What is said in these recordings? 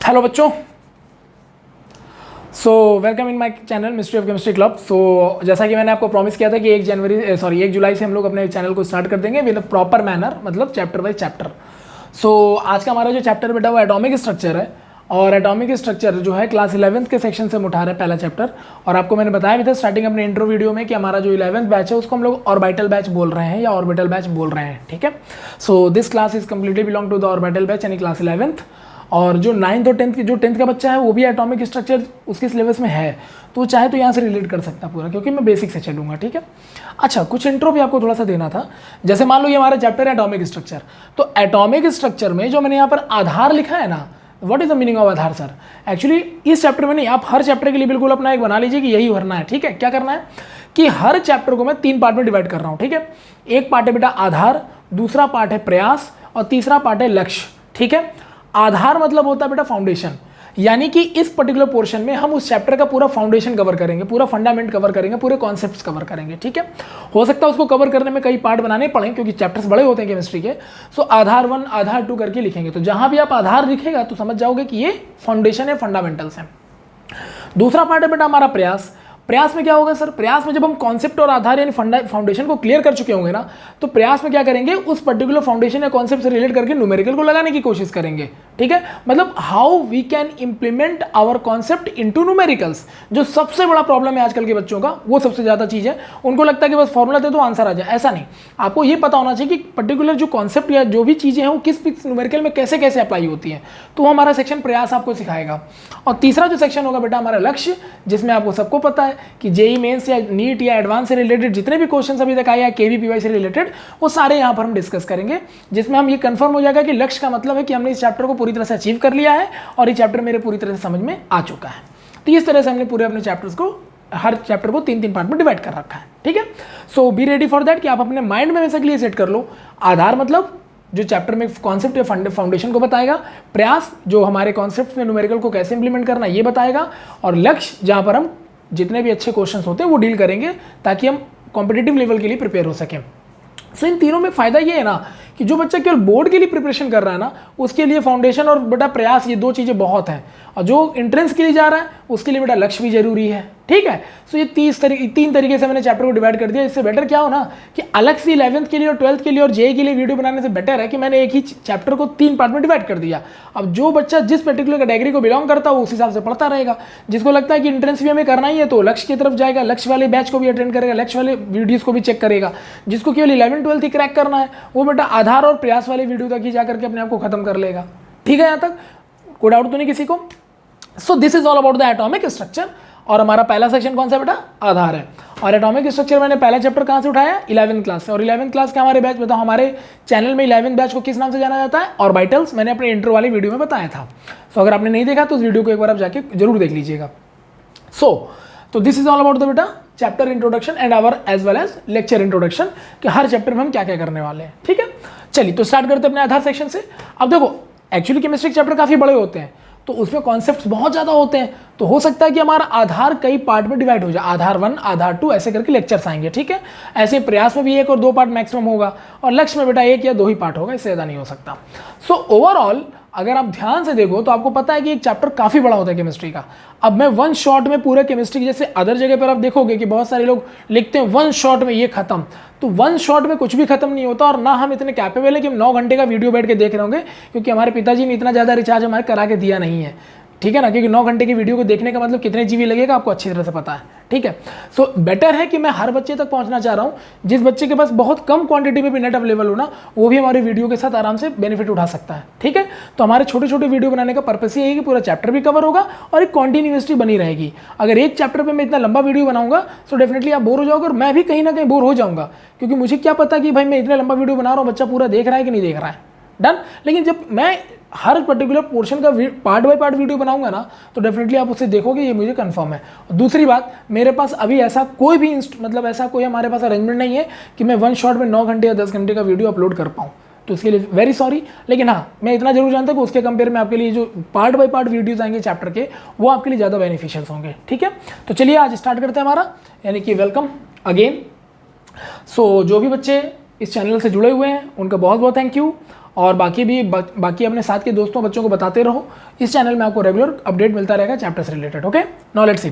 Hello बच्चों, welcome in my channel mystery of chemistry club. जैसा कि मैंने आपको प्रॉमिस किया था कि 1 जुलाई से हम लोग अपने चैनल को स्टार्ट कर देंगे विद प्रॉपर मैनर, मतलब चैप्टर बाय चैप्टर। आज का हमारा जो चैप्टर बेटा वो एटॉमिक स्ट्रक्चर है, और एटॉमिक स्ट्रक्चर जो है क्लास 11th के सेक्शन से हम उठा रहे हैं पहला चैप्टर। और आपको मैंने बताया भी था स्टार्टिंग अपने इंट्रो वीडियो में कि हमारा जो 11th बैच है उसको हम लोग ऑर्बिटल बैच बोल रहे हैं या ऑर्बिटल बैच बोल रहे हैं, ठीक है। This class is completely belong to the orbital batch यानी क्लास 11th। और जो 9th और 10th की जो 10th का बच्चा है वो भी एटॉमिक स्ट्रक्चर उसके सिलेबस में है, तो चाहे तो यहाँ से रिलेट कर सकता है पूरा, क्योंकि मैं बेसिक से चलूँगा, ठीक है। अच्छा, कुछ इंट्रो भी आपको थोड़ा सा देना था। जैसे मान लो ये हमारा चैप्टर है एटॉमिक स्ट्रक्चर, तो एटॉमिक स्ट्रक्चर में जो मैंने यहाँ पर आधार लिखा है ना, what is the meaning of Aadhaar sir? Actually इस चैप्टर में नहीं, आप हर चैप्टर के लिए बिल्कुल अपना एक बना लीजिए कि यही भरना है, ठीक है। क्या करना है कि हर चैप्टर को मैं 3 पार्ट में डिवाइड कर रहा हूँ, ठीक है। एक पार्ट है बेटा आधार, दूसरा पार्ट है प्रयास, और तीसरा पार्ट है लक्ष्य, ठीक है। आधार मतलब होता है बेटा फाउंडेशन, यानी कि इस पर्टिकुलर पोर्शन में हम उस चैप्टर का पूरा फाउंडेशन कवर करेंगे, पूरा फंडामेंट कवर करेंगे, पूरे कॉन्सेप्ट्स कवर करेंगे, ठीक है। हो सकता है उसको कवर करने में कई पार्ट बनाने पड़े क्योंकि चैप्टर्स बड़े होते हैं केमिस्ट्री के। आधार 1 आधार 2 करके लिखेंगे, तो जहां भी आप आधार लिखेगा तो समझ जाओगे कि ये फाउंडेशन है, फंडामेंटल्स हैं। दूसरा पार्ट है बेटा हमारा प्रयास। प्रयास में क्या होगा सर? प्रयास में जब हम कॉन्सेप्ट और आधार यानी फाउंडेशन को क्लियर कर चुके होंगे ना, तो प्रयास में क्या करेंगे, उस पर्टिकुलर फाउंडेशन या कॉन्सेप्ट से रिलेट करके न्यूमेरिकल को लगाने की कोशिश करेंगे, ठीक है। मतलब how we can implement our concept into numericals. जो सबसे बड़ा प्रॉब्लम है आजकल के बच्चों का, वो सबसे ज्यादा चीज है, उनको लगता है कि बस फॉर्मूला दे दो आंसर आ जाए। ऐसा नहीं, आपको ये पता होना चाहिए कि पर्टिकुलर जो कॉन्सेप्ट या जो भी चीजें हैं वो किस न्यूमेरिकल में कैसे कैसे अप्लाई होती है, तो हमारा सेक्शन प्रयास आपको सिखाएगा। और तीसरा जो सेक्शन होगा बेटा हमारा लक्ष्य, जिसमें आपको सबको पता है कि जेई मेंस या नीट या एडवांस से रिलेटेड जितने भी क्वेश्चंस अभी तक आए या केवीपीवाई से रिलेटेड, वो सारे यहाँ पर हम डिस्कस करेंगे, जिसमें हम ये कंफर्म हो जाएगा कि लक्ष्य का मतलब है कि हमने इस चैप्टर को पूरी तरह से अचीव कर लिया है और ये चैप्टर मेरे पूरी तरह से समझ में आ चुका है। तो इस तरह से हमने पूरे अपने चैप्टर्स को, हर चैप्टर को 3-3 पार्ट में डिवाइड कर रखा है, ठीक है। बी रेडी फॉर दैट कि आप अपने माइंड में वैसे क्लियर सेट कर लो। आधार मतलब जो चैप्टर में कॉन्सेप्ट या फाउंडेशन को बताएगा, प्रयास जो हमारे कॉन्सेप्ट में न्यूमेरिकल को कैसे इंप्लीमेंट करना ये बताएगा, और लक्ष्य जहां पर हम जितने भी अच्छे क्वेश्चंस होते हैं वो डील करेंगे ताकि हम कॉम्पिटिटिव लेवल के लिए प्रिपेयर हो सकें। इन तीनों में फायदा ये है ना कि जो बच्चा केवल बोर्ड के लिए प्रिपरेशन कर रहा है ना, उसके लिए फाउंडेशन और बेटा प्रयास ये 2 चीजें बहुत हैं, और जो एंट्रेंस के लिए जा रहा है उसके लिए बेटा लक्ष्य भी जरूरी है, ठीक है। ये 3 तरीके से मैंने चैप्टर को डिवाइड कर दिया। इससे बेटर क्या हो ना कि अलग से 11th के लिए और 12th के लिए और जेई के लिए वीडियो बनाने से बेटर है कि मैंने एक ही चैप्टर को 3 पार्ट में डिवाइड कर दिया। अब जो बच्चा जिस पर्टिकुलर कैटेगरी को बिलोंग करता है उस हिसाब से पढ़ता रहेगा। जिसको लगता है कि एंट्रेंस भी हमें करना ही है तो लक्ष्य की तरफ जाएगा, लक्ष्य वाले बैच को भी अटेंड करेगा, लक्ष्य वाले वीडियोज को भी चेक करेगा। जिसको केवल 11th-12th ही क्रैक करना है वो बेटा आधार और प्रयास वाले वीडियो तक ही जाकर के अपने आप को खत्म कर लेगा, ठीक है। यहाँ तक कोई डाउट तो नहीं किसी को? This is all about the atomic structure. और हमारा पहला सेक्शन कौन सा बेटा? आधार है। और एटॉमिक स्ट्रक्चर मैंने पहला चैप्टर कहाँ से उठाया? 11th क्लास से। और 11th क्लास के हमारे बैच बताओ, हमारे चैनल में 11th बैच को किस नाम से जाना जाता है? ऑर्बिटल्स। मैंने अपने इंट्रो वाली वीडियो में बताया था। अगर आपने नहीं देखा तो उस वीडियो को एक बार आप जाके जरूर देख लीजिएगा। तो this is all about the बेटा chapter introduction and our as well as lecture introduction, कि हर चैप्टर में हम क्या क्या करने वाले हैं, ठीक है। चलिए तो स्टार्ट करते हैं अपने आधार सेक्शन से। अब देखो एक्चुअली केमिस्ट्री के चैप्टर काफी बड़े होते हैं, तो उसमें कॉन्सेप्ट्स बहुत ज़्यादा होते हैं, तो हो सकता है कि हमारा आधार कई पार्ट में डिवाइड हो जाए, आधार 1 आधार 2 ऐसे करके लेक्चर्स आएंगे, ठीक है। ऐसे प्रयास में भी 1 और 2 पार्ट मैक्सिमम होगा, और लक्ष्य में बेटा 1 या 2 ही पार्ट होगा, इससे ज़्यादा नहीं हो सकता। ओवरऑल अगर आप ध्यान से देखो तो आपको पता है कि एक चैप्टर काफ़ी बड़ा होता है केमिस्ट्री का। अब मैं 1 शॉट में पूरे केमिस्ट्री की, जैसे अदर जगह पर आप देखोगे कि बहुत सारे लोग लिखते हैं 1 शॉट में ये खत्म, तो 1 शॉट में कुछ भी खत्म नहीं होता, और ना हम इतने कैपेबल है कि हम 9 घंटे का वीडियो बैठ के देख रहे होंगे, क्योंकि हमारे पिताजी ने इतना ज़्यादा रिचार्ज हमारे करा के दिया नहीं है, ठीक है ना। क्योंकि 9 घंटे की वीडियो को देखने का मतलब कितने जीबी लगेगा आपको अच्छी तरह से पता है, ठीक है। बेटर है कि मैं हर बच्चे तक पहुंचना चाह रहा हूं, जिस बच्चे के पास बहुत कम क्वांटिटी में भी नेट अवेलेबल हो ना, वो भी हमारे वीडियो के साथ आराम से बेनिफिट उठा सकता है, ठीक है। तो हमारे छोटे छोटे वीडियो बनाने का पर्पस ये है कि पूरा चैप्टर भी कवर होगा और एक कॉन्टिन्यूअसली बनी रहेगी। अगर एक चैप्टर पर मैं इतना लंबा वीडियो बनाऊंगा तो डेफिनेटली आप बोर हो जाओगे, और मैं भी कहीं ना कहीं बोर हो जाऊंगा, क्योंकि मुझे क्या पता कि भाई मैं इतना लंबा वीडियो बना रहा हूँ, बच्चा पूरा देख रहा है कि नहीं देख रहा है, डन। लेकिन जब मैं हर पर्टिकुलर पोर्शन का पार्ट बाय पार्ट वीडियो बनाऊंगा ना, तो डेफिनेटली आप उसे देखोगे, ये मुझे कंफर्म है। और दूसरी बात, मेरे पास अभी ऐसा कोई भी मतलब ऐसा कोई हमारे पास अरेंजमेंट नहीं है कि मैं 1 शॉट में 9 घंटे या 10 घंटे का वीडियो अपलोड कर पाऊँ, तो उसके लिए वेरी सॉरी। लेकिन हाँ, मैं इतना जरूर जानता हूँ कि उसके कंपेयर में आपके लिए जो पार्ट बाय पार्ट वीडियोज आएंगे चैप्टर के, वो आपके लिए ज़्यादा बेनिफिशियल होंगे, ठीक है। तो चलिए आज स्टार्ट करते हैं हमारा, यानी कि वेलकम अगेन। जो भी बच्चे इस चैनल से जुड़े हुए हैं उनका बहुत बहुत थैंक यू। और बाकी अपने साथ के दोस्तों बच्चों को बताते रहो। इस चैनल में आपको रेगुलर अपडेट मिलता रहेगा चैप्टर से related. Okay, now let's C.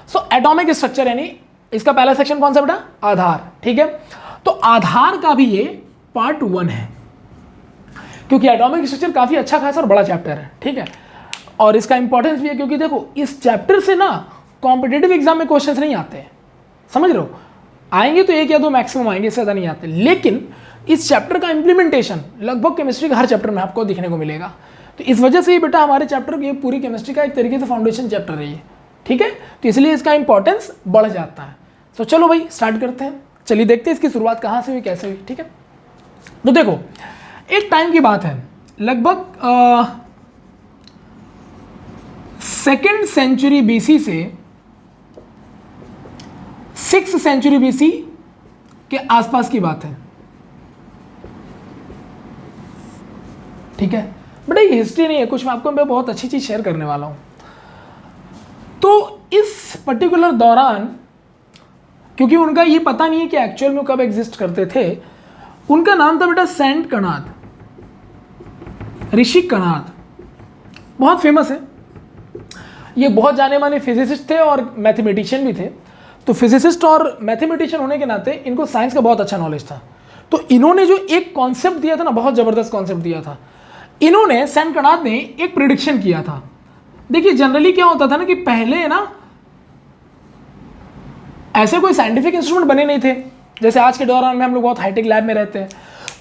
So atomic structure यानी इसका पहला सेक्शन कौन सा बेटा? आधार। ठीक है, तो आधार का भी ये पार्ट 1 है, क्योंकि एटॉमिक स्ट्रक्चर काफी अच्छा खासा और बड़ा चैप्टर है। ठीक है, और इसका इंपॉर्टेंस भी है क्योंकि देखो इस चैप्टर से ना कॉम्पिटेटिव एग्जाम में क्वेश्चंस नहीं आते हैं, समझ रहे हो? आएंगे तो 1 या 2 मैक्सिमम आएंगे, इससे ज़्यादा नहीं आते। लेकिन इस चैप्टर का इंप्लीमेंटेशन लगभग केमिस्ट्री का हर चैप्टर में आपको दिखने को मिलेगा। तो इस वजह से ये बेटा हमारे चैप्टर की पूरी केमिस्ट्री का एक तरीके से फाउंडेशन चैप्टर है ये। ठीक है, तो इसलिए इसका इंपॉर्टेंस बढ़ जाता है। तो चलो भाई स्टार्ट करते हैं। चलिए देखते हैं इसकी शुरुआत कहाँ से हुई, कैसे हुई। ठीक है, तो देखो एक टाइम की बात है, लगभग 2nd सेंचुरी बीसी से 6th सेंचुरी बीसी के आसपास की बात है। ठीक है, बट ये हिस्ट्री नहीं है कुछ, मैं आपको बहुत अच्छी चीज शेयर करने वाला हूं। तो इस पर्टिकुलर दौरान, क्योंकि उनका ये पता नहीं है कि एक्चुअल में कब एग्जिस्ट करते थे, उनका नाम था बेटा सेंट कनाद, ऋषि कनाद, बहुत फेमस है। ये बहुत जाने माने फिजिसिस्ट थे और मैथमेटिशियन भी थे। तो फिजिसिस्ट और मैथमेटिशियन होने के नाते इनको साइंस का बहुत अच्छा नॉलेज था। तो इन्होंने जो एक कॉन्सेप्ट दिया था ना, बहुत जबरदस्त कॉन्सेप्ट दिया था। इन्होंने, सेंट कनाद ने एक प्रिडिक्शन किया था। देखिए जनरली क्या होता था ना कि पहले ना ऐसे कोई साइंटिफिक इंस्ट्रूमेंट बने नहीं थे, जैसे आज के दौरान में हम लोग बहुत हाईटेक लैब में रहते हैं।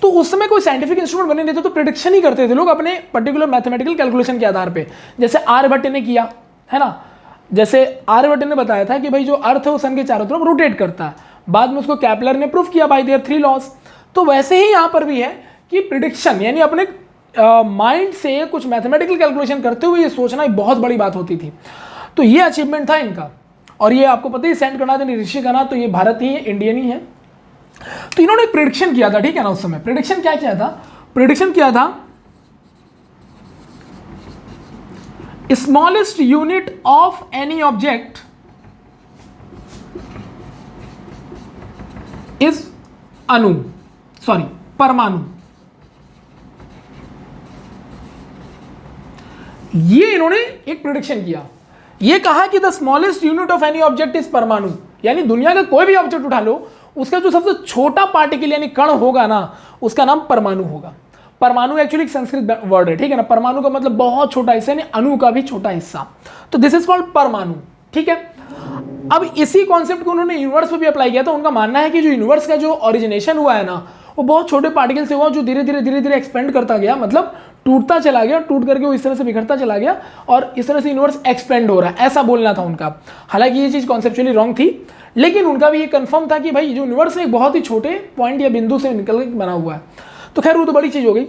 तो उस समय कोई साइंटिफिक इंस्ट्रूमेंट बने नहीं थे, तो प्रिडिक्शन ही करते थे लोग अपने पर्टिकुलर मैथमेटिकल कैलकुलेशन के आधार पे। जैसे आर्यभट्ट ने किया है ना, जैसे आर्यभट्ट ने बताया था कि भाई जो अर्थ है वो सन के चारों तरफ रोटेट करता है। बाद में उसको कैपलर ने प्रूफ किया बाय देयर 3 लॉज। तो वैसे ही यहाँ पर भी है कि प्रिडिक्शन यानी अपने माइंड से कुछ मैथमेटिकल कैलकुलेशन करते हुए ये सोचना एक बहुत बड़ी बात होती थी। तो ये अचीवमेंट था इनका। और ये आपको पता ही, सेंट कनाद यानी ऋषि कनाद, तो ये भारत ही है, इंडियन ही है। तो इन्होंने एक प्रिडिक्शन किया था, ठीक है ना। उस समय प्रिडिक्शन क्या किया था? प्रिडिक्शन किया था smallest unit of any object is परमाणु। ये इन्होंने एक प्रिडिक्शन किया। ये कहा कि the smallest unit of any object is परमाणु, यानी दुनिया का कोई भी ऑब्जेक्ट उठा लो, उसका जो सबसे छोटा पार्टिकल यानी कण होगा ना, उसका नाम परमाणु होगा। परमाणु एक्चुअली एक संस्कृत वर्ड है, ठीक है ना। परमाणु का मतलब बहुत छोटा हिस्सा, यानी अणु का भी छोटा हिस्सा। तो दिस इज कॉल्ड परमाणु। ठीक है, अब इसी कॉन्सेप्ट को उन्होंने यूनिवर्स पे भी अप्लाई किया था। उनका मानना है कि जो यूनिवर्स का जो ओरिजिनेशन हुआ है ना, वो बहुत छोटे पार्टिकल से हुआ, जो धीरे धीरे एक्सपेंड करता गया, मतलब टूटता चला गया, टूट करके वो इस तरह से बिखरता चला गया, और इस तरह से यूनिवर्स एक्सपेंड हो रहा है, ऐसा बोलना था उनका। हालांकि ये चीज कॉन्सेप्चुअली रॉन्ग थी, लेकिन उनका भी ये कंफर्म था कि भाई जो यूनिवर्स है एक बहुत ही छोटे पॉइंट या बिंदु से निकल के बना हुआ है। तो खैर वो तो बड़ी चीज हो गई।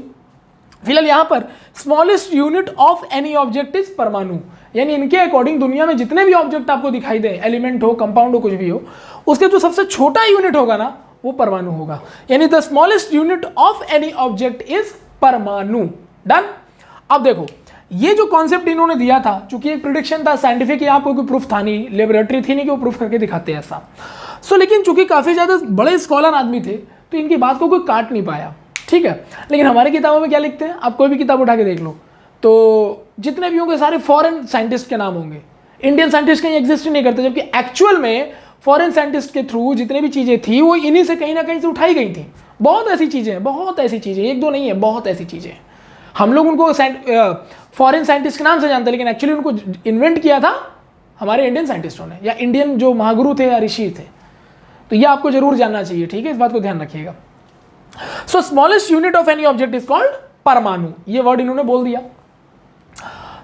फिलहाल यहाँ पर smallest unit of any object is परमाणु, यानी इनके अकॉर्डिंग दुनिया में जितने भी ऑब्जेक्ट आपको दिखाई दे, एलिमेंट हो, कंपाउंड हो, कुछ भी हो, उसके जो सबसे छोटा यूनिट होगा ना, वो परमाणु होगा। यानी the smallest unit of any object is परमाणु। डन। अब देखो ये जो कॉन्सेप्ट इन्होंने दिया था, चूंकि एक प्रिडिक्शन था, साइंटिफिक यहाँ पर कोई प्रूफ था नहीं, लेबोरेटरी थी नहीं कि वो प्रूफ करके दिखाते ऐसा। लेकिन चूंकि काफी ज्यादा बड़े स्कॉलर आदमी थे, तो इनकी बात को कोई काट नहीं पाया। ठीक है, लेकिन हमारी किताबों में क्या लिखते हैं, आप कोई भी किताब उठा के देख लो, तो जितने भी होंगे सारे फॉरेन साइंटिस्ट के नाम होंगे। इंडियन साइंटिस्ट कहीं एग्जिस्ट ही नहीं करते, जबकि एक्चुअल में फॉरेन साइंटिस्ट के थ्रू जितने भी चीजें थी वो इन्हीं से कहीं ना कहीं से उठाई गई थी। बहुत ऐसी चीजें हैं, बहुत ऐसी चीजें, एक दो नहीं है, बहुत ऐसी चीजें। हम लोग उनको फॉरेन साइंटिस्ट के नाम से जानते हैं, लेकिन एक्चुअली उनको इन्वेंट किया था हमारे इंडियन साइंटिस्टों ने, या इंडियन जो महागुरु थे या ऋषि थे। तो ये आपको जरूर जानना चाहिए, ठीक है, इस बात को ध्यान रखिएगा। सो smallest unit of any object is called परमाणु, ये वर्ड इन्होंने बोल दिया।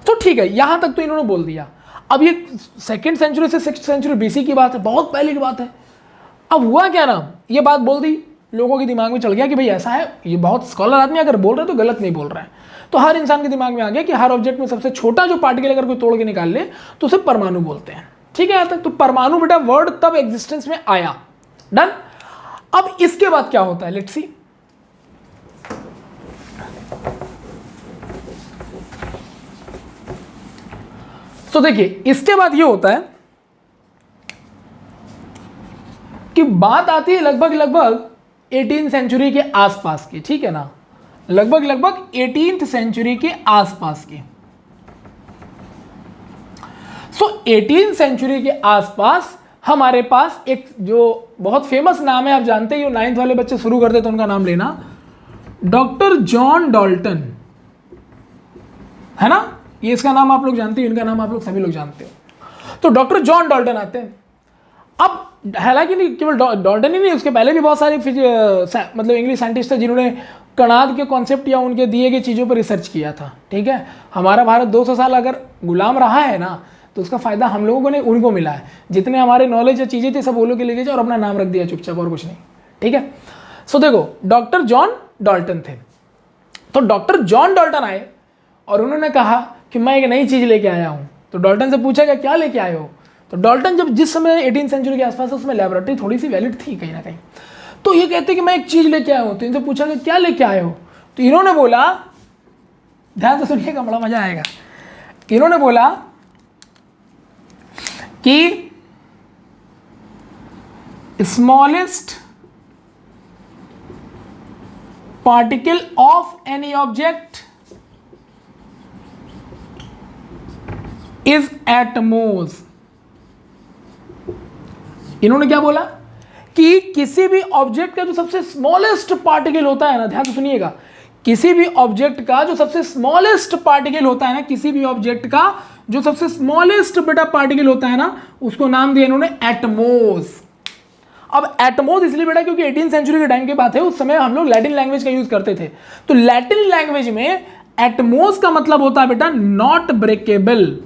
तो ठीक है, यहां तक तो इन्होंने बोल दिया। अब ये 2nd सेंचुरी से 6th सेंचुरी बीसी की बात है, बहुत पहले की बात है। अब हुआ क्या ना, ये बात बोल दी, लोगों के दिमाग में चल गया कि भाई ऐसा है, ये बहुत स्कॉलर आदमी अगर बोल रहे हैं तो गलत नहीं बोल रहा है। तो हर इंसान के दिमाग में आ गया कि हर ऑब्जेक्ट में सबसे छोटा जो पार्टिकल अगर कोई तोड़ के निकाल ले तो उसे परमाणु बोलते हैं। ठीक है, यहां तक तो परमाणु बेटा वर्ड तब एग्जिस्टेंस में आया। डन। अब इसके बाद क्या होता है, लेट्स सी। तो देखिए इसके बाद ये होता है कि बात आती है लगभग 18 सेंचुरी के आसपास की। ठीक है ना, लगभग लगभग 18th सेंचुरी के आसपास की। सो 18th सेंचुरी के आसपास हमारे पास एक जो बहुत फेमस नाम है, आप जानते ही हो, 9th वाले बच्चे शुरू करते तो उनका नाम लेना, डॉक्टर जॉन डाल्टन, है ना। ये इसका नाम आप लोग जानते हो, इनका नाम आप लोग सभी लोग जानते हो। तो डॉक्टर जॉन डाल्टन आते हैं। अब हालांकि नहीं केवल डाल्टन ही नहीं, उसके पहले भी बहुत सारे मतलब इंग्लिश साइंटिस्ट थे जिन्होंने कणाद के कॉन्सेप्ट या उनके दिए गए चीज़ों पर रिसर्च किया था। ठीक है, हमारा भारत 200 साल अगर गुलाम रहा है ना, तो उसका फायदा हम लोगों ने उनको मिला है। जितने हमारे नॉलेज या चीज़ें थी सब वो लोग के लेके जाए और अपना नाम रख दिया चुपचाप, और कुछ नहीं। ठीक है, सो देखो डॉक्टर जॉन डाल्टन थे। तो डॉक्टर जॉन डाल्टन आए और उन्होंने कहा कि मैं एक नई चीज़ लेके आया हूँ। तो डाल्टन से पूछा गया क्या लेके आए हो। तो डाल्टन जब जिस समय 18th सेंचुरी के आसपास उसमें लैबोरेटरी थोड़ी सी वैलिड थी कहीं ना कहीं, तो ये कहते कि मैं एक चीज़ लेके आया हूँ। तो इनसे पूछा गया क्या लेके आए हो। तो इन्होंने बोला, ध्यान से सुनिएगा बड़ा मजा आएगा, इन्होंने बोला कि smallest particle of any object is atomos. इन्होंने क्या बोला कि किसी भी ऑब्जेक्ट का जो सबसे स्मॉलेस्ट पार्टिकल होता है ना, ध्यान से सुनिएगा, किसी भी ऑब्जेक्ट का जो सबसे स्मॉलेस्ट पार्टिकल होता है ना, किसी भी ऑब्जेक्ट का जो सबसे स्मॉलेस्ट बेटा पार्टिकल होता है ना, उसको नाम दिया इन्होंने एटमोज। अब एटमोज इसलिए बेटा क्योंकि 18th सेंचुरी के टाइम की बात है, उस समय हम लोग लैटिन लैंग्वेज का यूज करते थे। तो लैटिन लैंग्वेज में एटमोज का मतलब होता है बेटा नॉट ब्रेकेबल,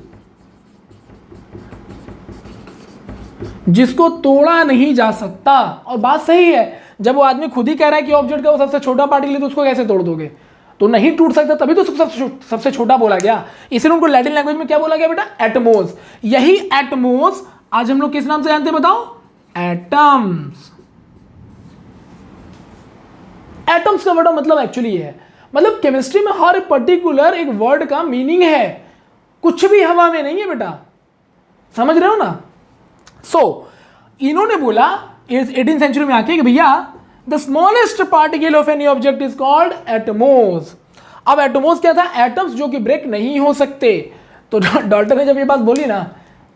जिसको तोड़ा नहीं जा सकता। और बात सही है, जब वो आदमी खुद ही कह रहा है कि ऑब्जेक्ट का वो सबसे छोटा पार्टिकल है, तो उसको कैसे तोड़ दोगे, तो नहीं टूट सकता, तभी तो सबसे छोटा बोला गया। इसलिए उनको लैटिन लैंग्वेज में क्या बोला गया बेटा, एटमोज। यही एटमोज आज हम लोग किस नाम से जानते हैं बताओ, एटम्स। एटम्स का बेटा मतलब एक्चुअली है, मतलब केमिस्ट्री में हर पर्टिकुलर एक वर्ड का मीनिंग है, कुछ भी हवा में नहीं है बेटा, समझ रहे हो ना। इन्होंने बोला 18th सेंचुरी में आके कि भैया the smallest particle of any object is called atomos. अब एटमोज क्या था, एटम्स जो कि ब्रेक नहीं हो सकते। तो डाल्टन ने जब ये बात बोली ना,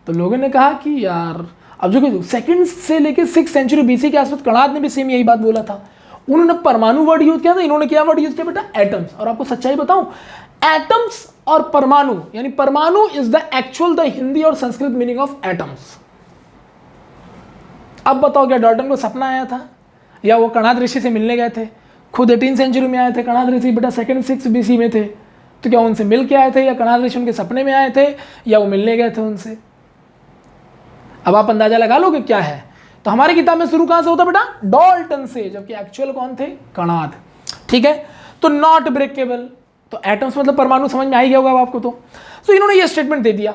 तो लोगों ने कहा कि यार, अब जो कि सेकंड से लेके 6th सेंचुरी बीसी के आसपास कणाद ने भी सेम यही बात बोला था। उन्होंने परमाणु वर्ड यूज किया था, इन्होंने क्या वर्ड यूज किया बेटा, एटम्स। और आपको सच्चाई बताऊं, एटम्स और परमाणु, यानी परमाणु is the actual the Hindi और संस्कृत मीनिंग ऑफ एटम्स। अब बताओ क्या डाल्टन को सपना आया था, या वो कणाद ऋषि से मिलने गए थे, खुद 18th सेंचुरी में आए थे, कणाद ऋषि बेटा 2nd 6th BC में थे, तो क्या उनसे मिल के आए थे, या कणाद ऋषि उनके सपने में आए थे, या वो मिलने गए थे उनसे। अब आप अंदाजा लगा लो कि क्या है। तो हमारी किताब में शुरू कहां से होता बेटा, डाल्टन से, जबकि एक्चुअल कौन थे, कणाद। ठीक है, तो नॉट ब्रेकेबल, तो एटम्स मतलब परमाणु, समझ में आ ही गया होगा आपको। तो इन्होंने ये स्टेटमेंट दे दिया।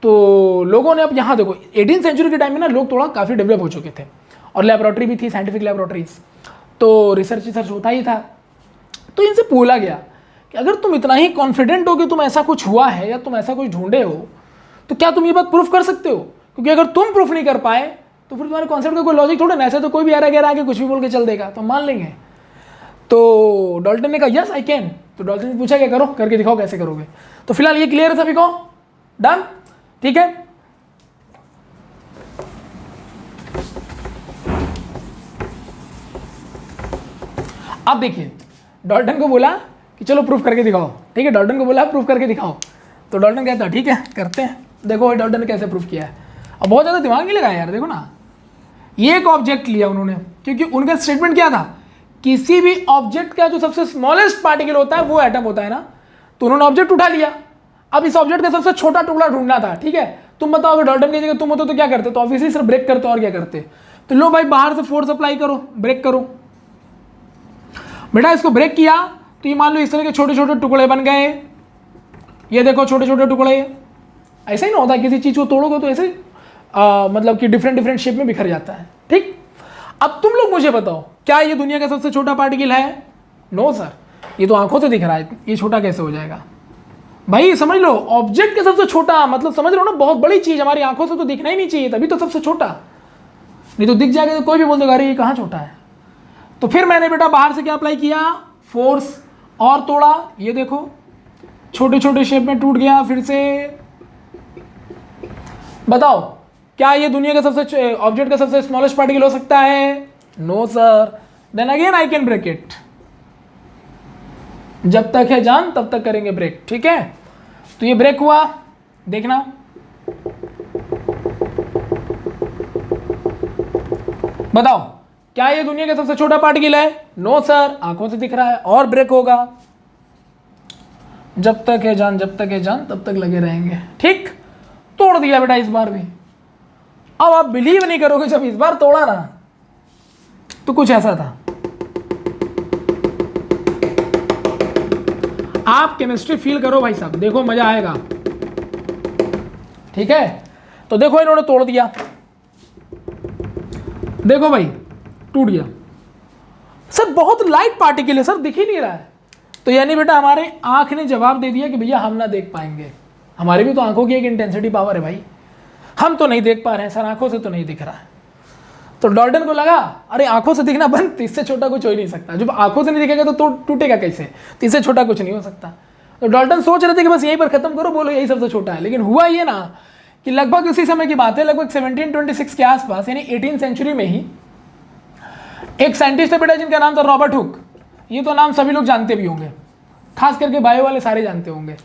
तो लोगों ने, अब यहाँ देखो 18th सेंचुरी के टाइम में ना लोग थोड़ा काफ़ी डेवलप हो चुके थे, और लेबोरेटरी भी थी, साइंटिफिक लेबोरेटरीज, तो रिसर्च होता ही था। तो इनसे बोला गया कि अगर तुम इतना ही कॉन्फिडेंट हो कि तुम ऐसा कुछ हुआ है या तुम ऐसा कुछ ढूंढे हो, तो क्या तुम ये बात प्रूफ कर सकते हो, क्योंकि अगर तुम प्रूफ नहीं कर पाए तो फिर तुम्हारे कॉन्सेप्ट का कोई लॉजिक थोड़ा ना, ऐसे तो कोई भी आ गया आगे कुछ भी बोल के चल देगा, तो मान लेंगे। तो डाल्टन ने कहा यस आई कैन। तो डाल्टन ने पूछा क्या करो, करके दिखाओ कैसे करोगे। तो फिलहाल ये क्लियर है सभी को, डन, ठीक है। अब देखिए डाल्टन को बोला कि चलो प्रूफ करके दिखाओ, ठीक है, डाल्टन को बोला प्रूफ करके दिखाओ। तो डाल्टन कहता है ठीक है करते हैं, देखो डाल्टन ने कैसे प्रूफ किया है। अब बहुत ज़्यादा दिमाग नहीं लगाया यार, देखो ना, ये एक ऑब्जेक्ट लिया उन्होंने, क्योंकि उनका स्टेटमेंट क्या था, किसी भी ऑब्जेक्ट का जो सबसे स्मॉलेस्ट पार्टिकल होता है वो एटम होता है ना। तो उन्होंने ऑब्जेक्ट उठा लिया, अब इस ऑब्जेक्ट का सबसे छोटा टुकड़ा ढूंढना था। ठीक है, तुम बताओ अगर डाल्टन की जगह तुम होते तो क्या करते, तो ऑब्वियसली सिर्फ ब्रेक करते और क्या करते। तो लो भाई बाहर से फोर्स अप्लाई करो, ब्रेक करो। बेटा इसको ब्रेक किया तो ये मान लो इस तरह के छोटे छोटे टुकड़े बन गए, ये देखो छोटे छोटे टुकड़े। ऐसा ही ना होता है, किसी चीज को तोड़ोगे तो ऐसे मतलब कि डिफरेंट डिफरेंट शेप में बिखर जाता है। ठीक, अब तुम लोग मुझे बताओ क्या ये दुनिया का सबसे छोटा पार्टिकल है? नो सर, ये तो आंखों से दिख रहा है, ये छोटा कैसे हो जाएगा भाई? समझ लो, ऑब्जेक्ट के सबसे छोटा मतलब समझ रहे हो ना, बहुत बड़ी चीज हमारी आंखों से तो दिखना ही नहीं चाहिए, तभी तो सबसे छोटा, नहीं तो दिख जाएगा तो कोई भी बोल देगा अरे ये कहाँ छोटा है। तो फिर मैंने बेटा बाहर से क्या अप्लाई किया, फोर्स। और तोड़ा, ये देखो छोटे छोटे शेप में टूट गया फिर से। बताओ क्या ये दुनिया का सबसे ऑब्जेक्ट का सबसे स्मॉलेस्ट पार्टिकल हो सकता है? No sir. Then again I can break it. जब तक है जान तब तक करेंगे ब्रेक, ठीक है? तो ये ब्रेक हुआ, देखना। बताओ क्या ये दुनिया का सबसे छोटा पार्टिकल है? नो सर, आंखों से दिख रहा है। और ब्रेक होगा, जब तक है जान, जब तक है जान तब तक लगे रहेंगे, ठीक? तोड़ दिया बेटा इस बार भी। अब आप बिलीव नहीं करोगे, जब इस बार तोड़ा ना तो कुछ ऐसा था। आप केमिस्ट्री फील करो भाई साहब, देखो मजा आएगा, ठीक है? तो देखो इन्होंने तोड़ दिया, देखो भाई टूट गया। सर बहुत लाइट पार्टिकल है सर, दिख ही नहीं रहा है। तो यानी बेटा हमारे आंख ने जवाब दे दिया कि भैया हम ना देख पाएंगे। हमारी भी तो आंखों की एक इंटेंसिटी पावर है भाई, हम तो नहीं देख पा रहे हैं सर, आंखों से तो नहीं दिख रहा है। तो डाल्टन को लगा अरे आंखों से दिखना बंद, इससे छोटा कुछ हो ही नहीं सकता। जब आंखों से नहीं दिखेगा तो टूटेगा कैसे? तो इससे छोटा कुछ नहीं हो सकता। तो डाल्टन सोच रहे थे कि बस यहीं पर खत्म करो, बोलो यही सबसे छोटा है। लेकिन हुआ ये ना कि लगभग उसी समय की बात है, लगभग 1726 के आसपास, यानी 18th सेंचुरी में ही एक साइंटिस्ट है बेटा जिनका नाम था रॉबर्ट हुक। ये तो नाम सभी लोग जानते भी होंगे, खास करके बायो वाले सारे जानते होंगे।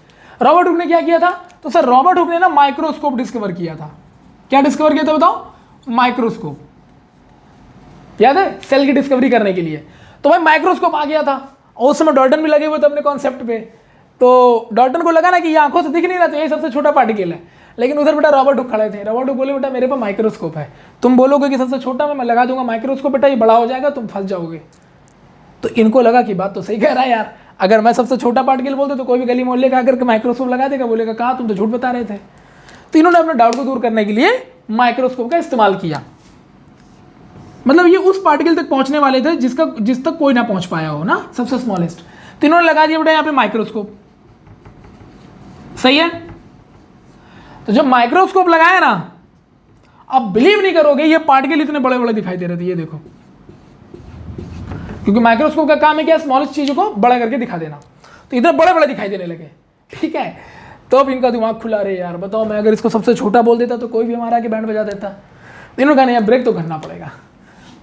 रॉबर्ट हुक ने क्या किया था? तो सर रॉबर्ट हुक ने ना माइक्रोस्कोप डिस्कवर किया था। क्या डिस्कवर किया था बताओ? माइक्रोस्कोप। याद है? सेल की डिस्कवरी करने के लिए। तो भाई माइक्रोस्कोप आ गया था और उस समय डाल्टन भी लगे हुए थे अपने कॉन्सेप्ट पे। तो डाल्टन को लगा ना कि ये आंखों से दिख नहीं रहा, तो यही सबसे छोटा पार्टिकल है। लेकिन उधर बेटा रॉबर्ट हुक खड़े थे। रॉबर्ट हुक बोले बेटा मेरे पास माइक्रोस्कोप है, तुम बोलोगे कि सबसे छोटा, मैं लगा दूंगा माइक्रोस्कोप, बेटा ये बड़ा हो जाएगा, तुम फंस जाओगे। तो इनको लगा कि बात तो सही कह रहा है यार, अगर मैं सबसे छोटा पार्टिकल बोलते तो कोई भी गली मोहल्ले का आकर के माइक्रोस्कोप लगा देगा, बोलेगा कहा तुम तो झूठ बता रहे थे। तो इन्होंने अपने डाउट को दूर करने के लिए माइक्रोस्कोप का इस्तेमाल किया। मतलब ये उस पार्टिकल तक पहुंचने वाले थे जिस तक कोई ना पहुंच पाया हो ना, सबसे स्मॉलेस्ट। तो इन्होंने लगा दिया बेटा यहाँ पे माइक्रोस्कोप। सही है? तो जब माइक्रोस्कोप लगाया ना, अब बिलीव नहीं करोगे ये पार्टिकल इतने बड़े बड़े दिखाई दे रहे थे, ये देखो। क्योंकि माइक्रोस्कोप का काम है क्या? स्मॉलेस्ट चीजों को बड़ा करके दिखा देना। तो इतने बड़े बड़े दिखाई देने लगे, ठीक है? तो अब इनका दिमाग खुला रहे यार, बताओ मैं अगर इसको सबसे छोटा बोल देता तो कोई भी हमारा आके बैंड बजा देता। इन्होंने कहा नहीं, ब्रेक तो करना पड़ेगा।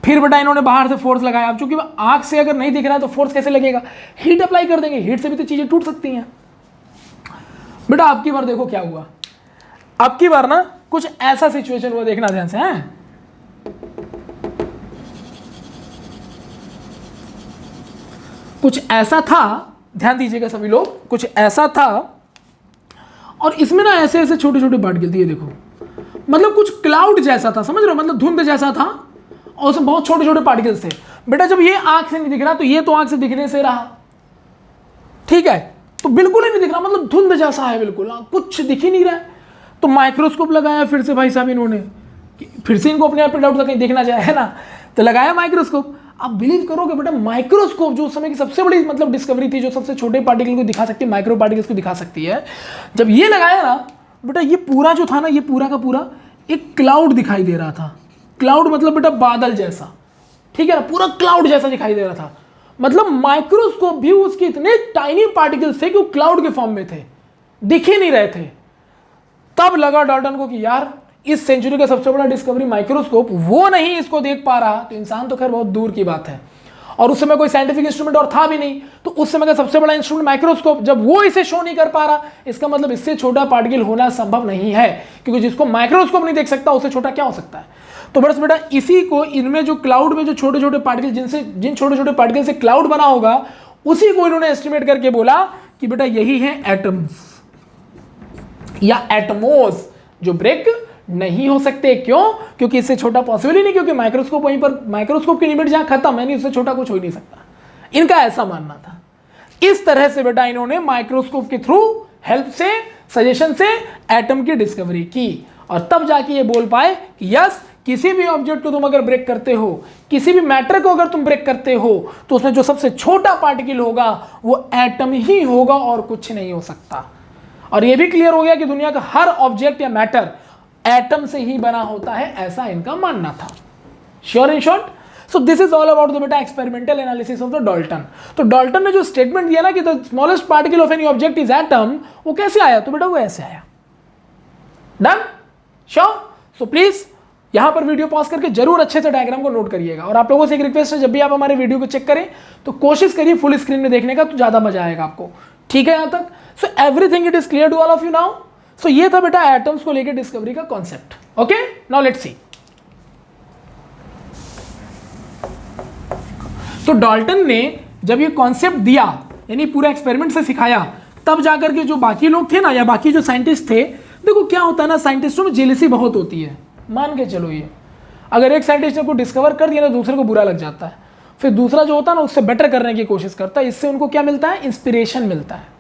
फिर बेटा इन्होंने बाहर से फोर्स लगाया। अब चूंकि आंख से अगर नहीं दिख रहा है तो फोर्स कैसे लगेगा? हीट अप्लाई कर देंगे, हीट से भी तो चीजें टूट सकती हैं। बेटा अब की बार देखो क्या हुआ। अब की बार ना कुछ ऐसा सिचुएशन हुआ, देखना ध्यान से है। कुछ ऐसा था, ध्यान दीजिएगा सभी लोग, कुछ ऐसा था और इसमें ना ऐसे ऐसे छोटे छोटे पार्टिकल थे, ये देखो। मतलब कुछ क्लाउड जैसा था, समझ रहे हो? मतलब धुंध जैसा था और उसमें बहुत छोटे छोटे पार्टिकल्स थे। बेटा जब ये आंख से नहीं दिख रहा तो ये तो आंख से दिखने से रहा, ठीक है? तो बिल्कुल ही नहीं दिख रहा, मतलब धुंध जैसा है बिल्कुल, कुछ दिख ही नहीं रहा है। तो माइक्रोस्कोप लगाया फिर से भाई साहब इन्होंने, फिर से इनको अपने आप पे डाउट था कहीं देखना जाए, है ना? तो लगाया माइक्रोस्कोप। आप बिलीव करोगे बेटा माइक्रोस्कोप जो उस समय की सबसे बड़ी मतलब डिस्कवरी थी, जो सबसे छोटे पार्टिकल को दिखा सकती है, माइक्रो पार्टिकल्स को दिखा सकती है, जब ये लगाया ना बेटा, ये पूरा जो था ना, ये पूरा का पूरा एक क्लाउड दिखाई दे रहा था। क्लाउड मतलब बेटा बादल जैसा, ठीक है ना? पूरा क्लाउड जैसा दिखाई दे रहा था। मतलब माइक्रोस्कोप भी उसके इतने टाइनी पार्टिकल्स थे कि वो क्लाउड के फॉर्म में थे, दिख ही नहीं रहे थे। तब लगा डाल्टन को कि यार इस सेंचुरी का सबसे बड़ा डिस्कवरी माइक्रोस्कोप, वो नहीं इसको देख पा रहा तो इंसान तो खैर बहुत दूर की बात है। और उस समय कोई साइंटिफिक इंस्ट्रूमेंट और था भी नहीं, तो उस समय का सबसे बड़ा इंस्ट्रूमेंट माइक्रोस्कोप, जब वो इसे शो नहीं कर पा रहा, इसका मतलब इससे छोटा पार्टिकल होना संभव नहीं है, क्योंकि जिसको माइक्रोस्कोप नहीं देख सकता उससे छोटा क्या हो सकता है? तो बस बेटा इसी को, इनमें जो क्लाउड में जो छोटे छोटे पार्टिकल, जिन छोटे छोटे पार्टिकल से क्लाउड बना होगा, उसी को इन्होंने एस्टिमेट करके बोला कि बेटा यही है एटम्स या एटमोस, जो ब्रेक नहीं हो सकते। क्यों? क्योंकि इससे छोटा पॉसिबल ही नहीं, क्योंकि माइक्रोस्कोप वहीं पर, माइक्रोस्कोप की लिमिट जहां खत्म है, नहीं उससे छोटा कुछ हो ही नहीं सकता। इनका ऐसा मानना था। इस तरह से बेटा इन्होंने माइक्रोस्कोप के थ्रू हेल्प से, सजेशन से एटम की डिस्कवरी की, और तब जाके ये बोल पाए कि यस, किसी भी ऑब्जेक्ट को तुम अगर ब्रेक करते हो, किसी भी मैटर को अगर तुम ब्रेक करते हो, तो उसमें जो सबसे छोटा पार्टिकल होगा वो एटम ही होगा और कुछ नहीं हो सकता। और ये भी क्लियर हो गया कि दुनिया का हर ऑब्जेक्ट या मैटर एटम से ही बना होता है, ऐसा इनका मानना था। Sure in short? So this is all about the बेटा experimental analysis of the Dalton. तो डाल्टन ने जो स्टेटमेंट दिया ना कि the smallest particle of any object is atom, वो कैसे आया? तो बेटा वो ऐसे आया। डन? श्योर? सो प्लीज यहां पर वीडियो पॉज करके जरूर अच्छे से डायग्राम को नोट करिएगा। और आप लोगों से एक रिक्वेस्ट है, जब भी आप हमारे वीडियो को चेक करें तो कोशिश करिए फुल स्क्रीन में देखने का, तो ज्यादा मजा आएगा आपको। ठीक है यहां तक? So everything it is clear to all of you now. So ये था बेटा एटम्स को लेकर डिस्कवरी का concept. Okay, now let's see. तो डाल्टन ने जब ये कॉन्सेप्ट दिया, यानी पूरा एक्सपेरिमेंट से सिखाया, तब जाकर के जो बाकी लोग थे ना, या बाकी जो साइंटिस्ट थे, देखो क्या होता है ना, साइंटिस्टों में जेलसी बहुत होती है। मान के चलो ये अगर एक साइंटिस्ट ने को डिस्कवर कर दिया ना, दूसरे को बुरा लग जाता है, फिर दूसरा जो होता है ना उससे बेटर करने की कोशिश करता है। इससे उनको क्या मिलता है? इंस्पिरेशन मिलता है।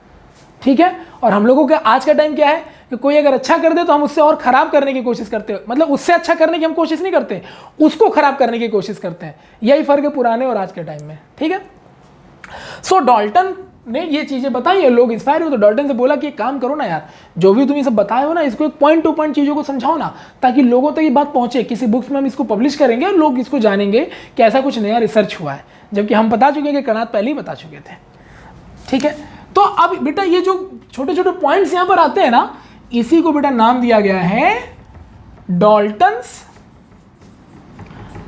ठीक है? और हम लोगों का आज का टाइम क्या है कि कोई अगर अच्छा कर दे तो हम उससे और खराब करने की कोशिश करते हैं, मतलब उससे अच्छा करने की हम कोशिश नहीं करते, उसको खराब करने की कोशिश करते हैं। यही फर्क है पुराने और आज के टाइम में। ठीक है? सो डाल्टन ने ये चीजें बताई है, लोग इंस्पायर हुए, तो डाल्टन से बोला कि एक काम करो ना यार, जो भी तुम ये सब बताए हो ना, इसको एक पॉइंट टू पॉइंट चीजों को समझाओ ना, ताकि लोगों तक ये बात पहुंचे। किसी बुक्स में हम इसको पब्लिश करेंगे और लोग इसको जानेंगे कि ऐसा कुछ नया रिसर्च हुआ है, जबकि हम बता चुके हैं कि कणाद पहले ही बता चुके थे। ठीक है? तो अब बेटा ये जो छोटे छोटे पॉइंट्स यहां पर आते हैं ना, इसी को बेटा नाम दिया गया है डाल्टन्स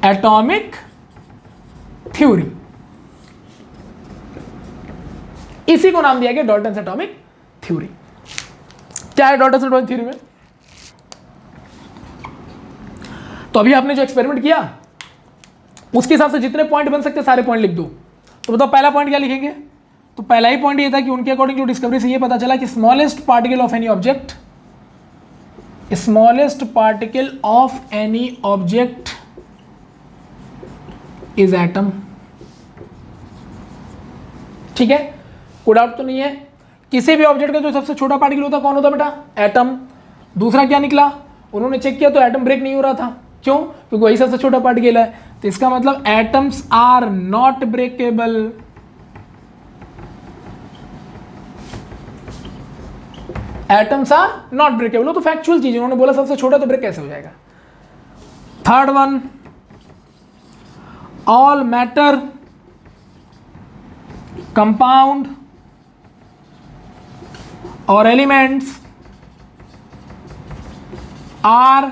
एटॉमिक थ्योरी। इसी को नाम दिया गया डाल्टन्स एटॉमिक थ्योरी। क्या है डाल्टन्स एटॉमिक थ्योरी में? तो अभी आपने जो एक्सपेरिमेंट किया उसके हिसाब से जितने पॉइंट बन सकते सारे पॉइंट लिख दो। तो बताओ पहला पॉइंट क्या लिखेंगे? तो पहला ही पॉइंट ये था कि उनके अकॉर्डिंग जो डिस्कवरी से ये पता चला कि smallest particle of any object, smallest particle of any object is atom. ठीक है? कोई डाउट तो नहीं है? किसी भी ऑब्जेक्ट का जो सबसे छोटा पार्टिकल होता है कौन होता है बेटा? एटम। दूसरा क्या निकला? उन्होंने चेक किया तो एटम ब्रेक नहीं हो रहा था। क्यों? क्योंकि वही सबसे छोटा पार्टिकल है। तो इसका मतलब atoms are not breakable. Atoms are not breakable, तो फैक्चुअल चीज, उन्होंने बोला सबसे छोटा, तो ब्रेक कैसे हो जाएगा? Third one, all matter compound और elements are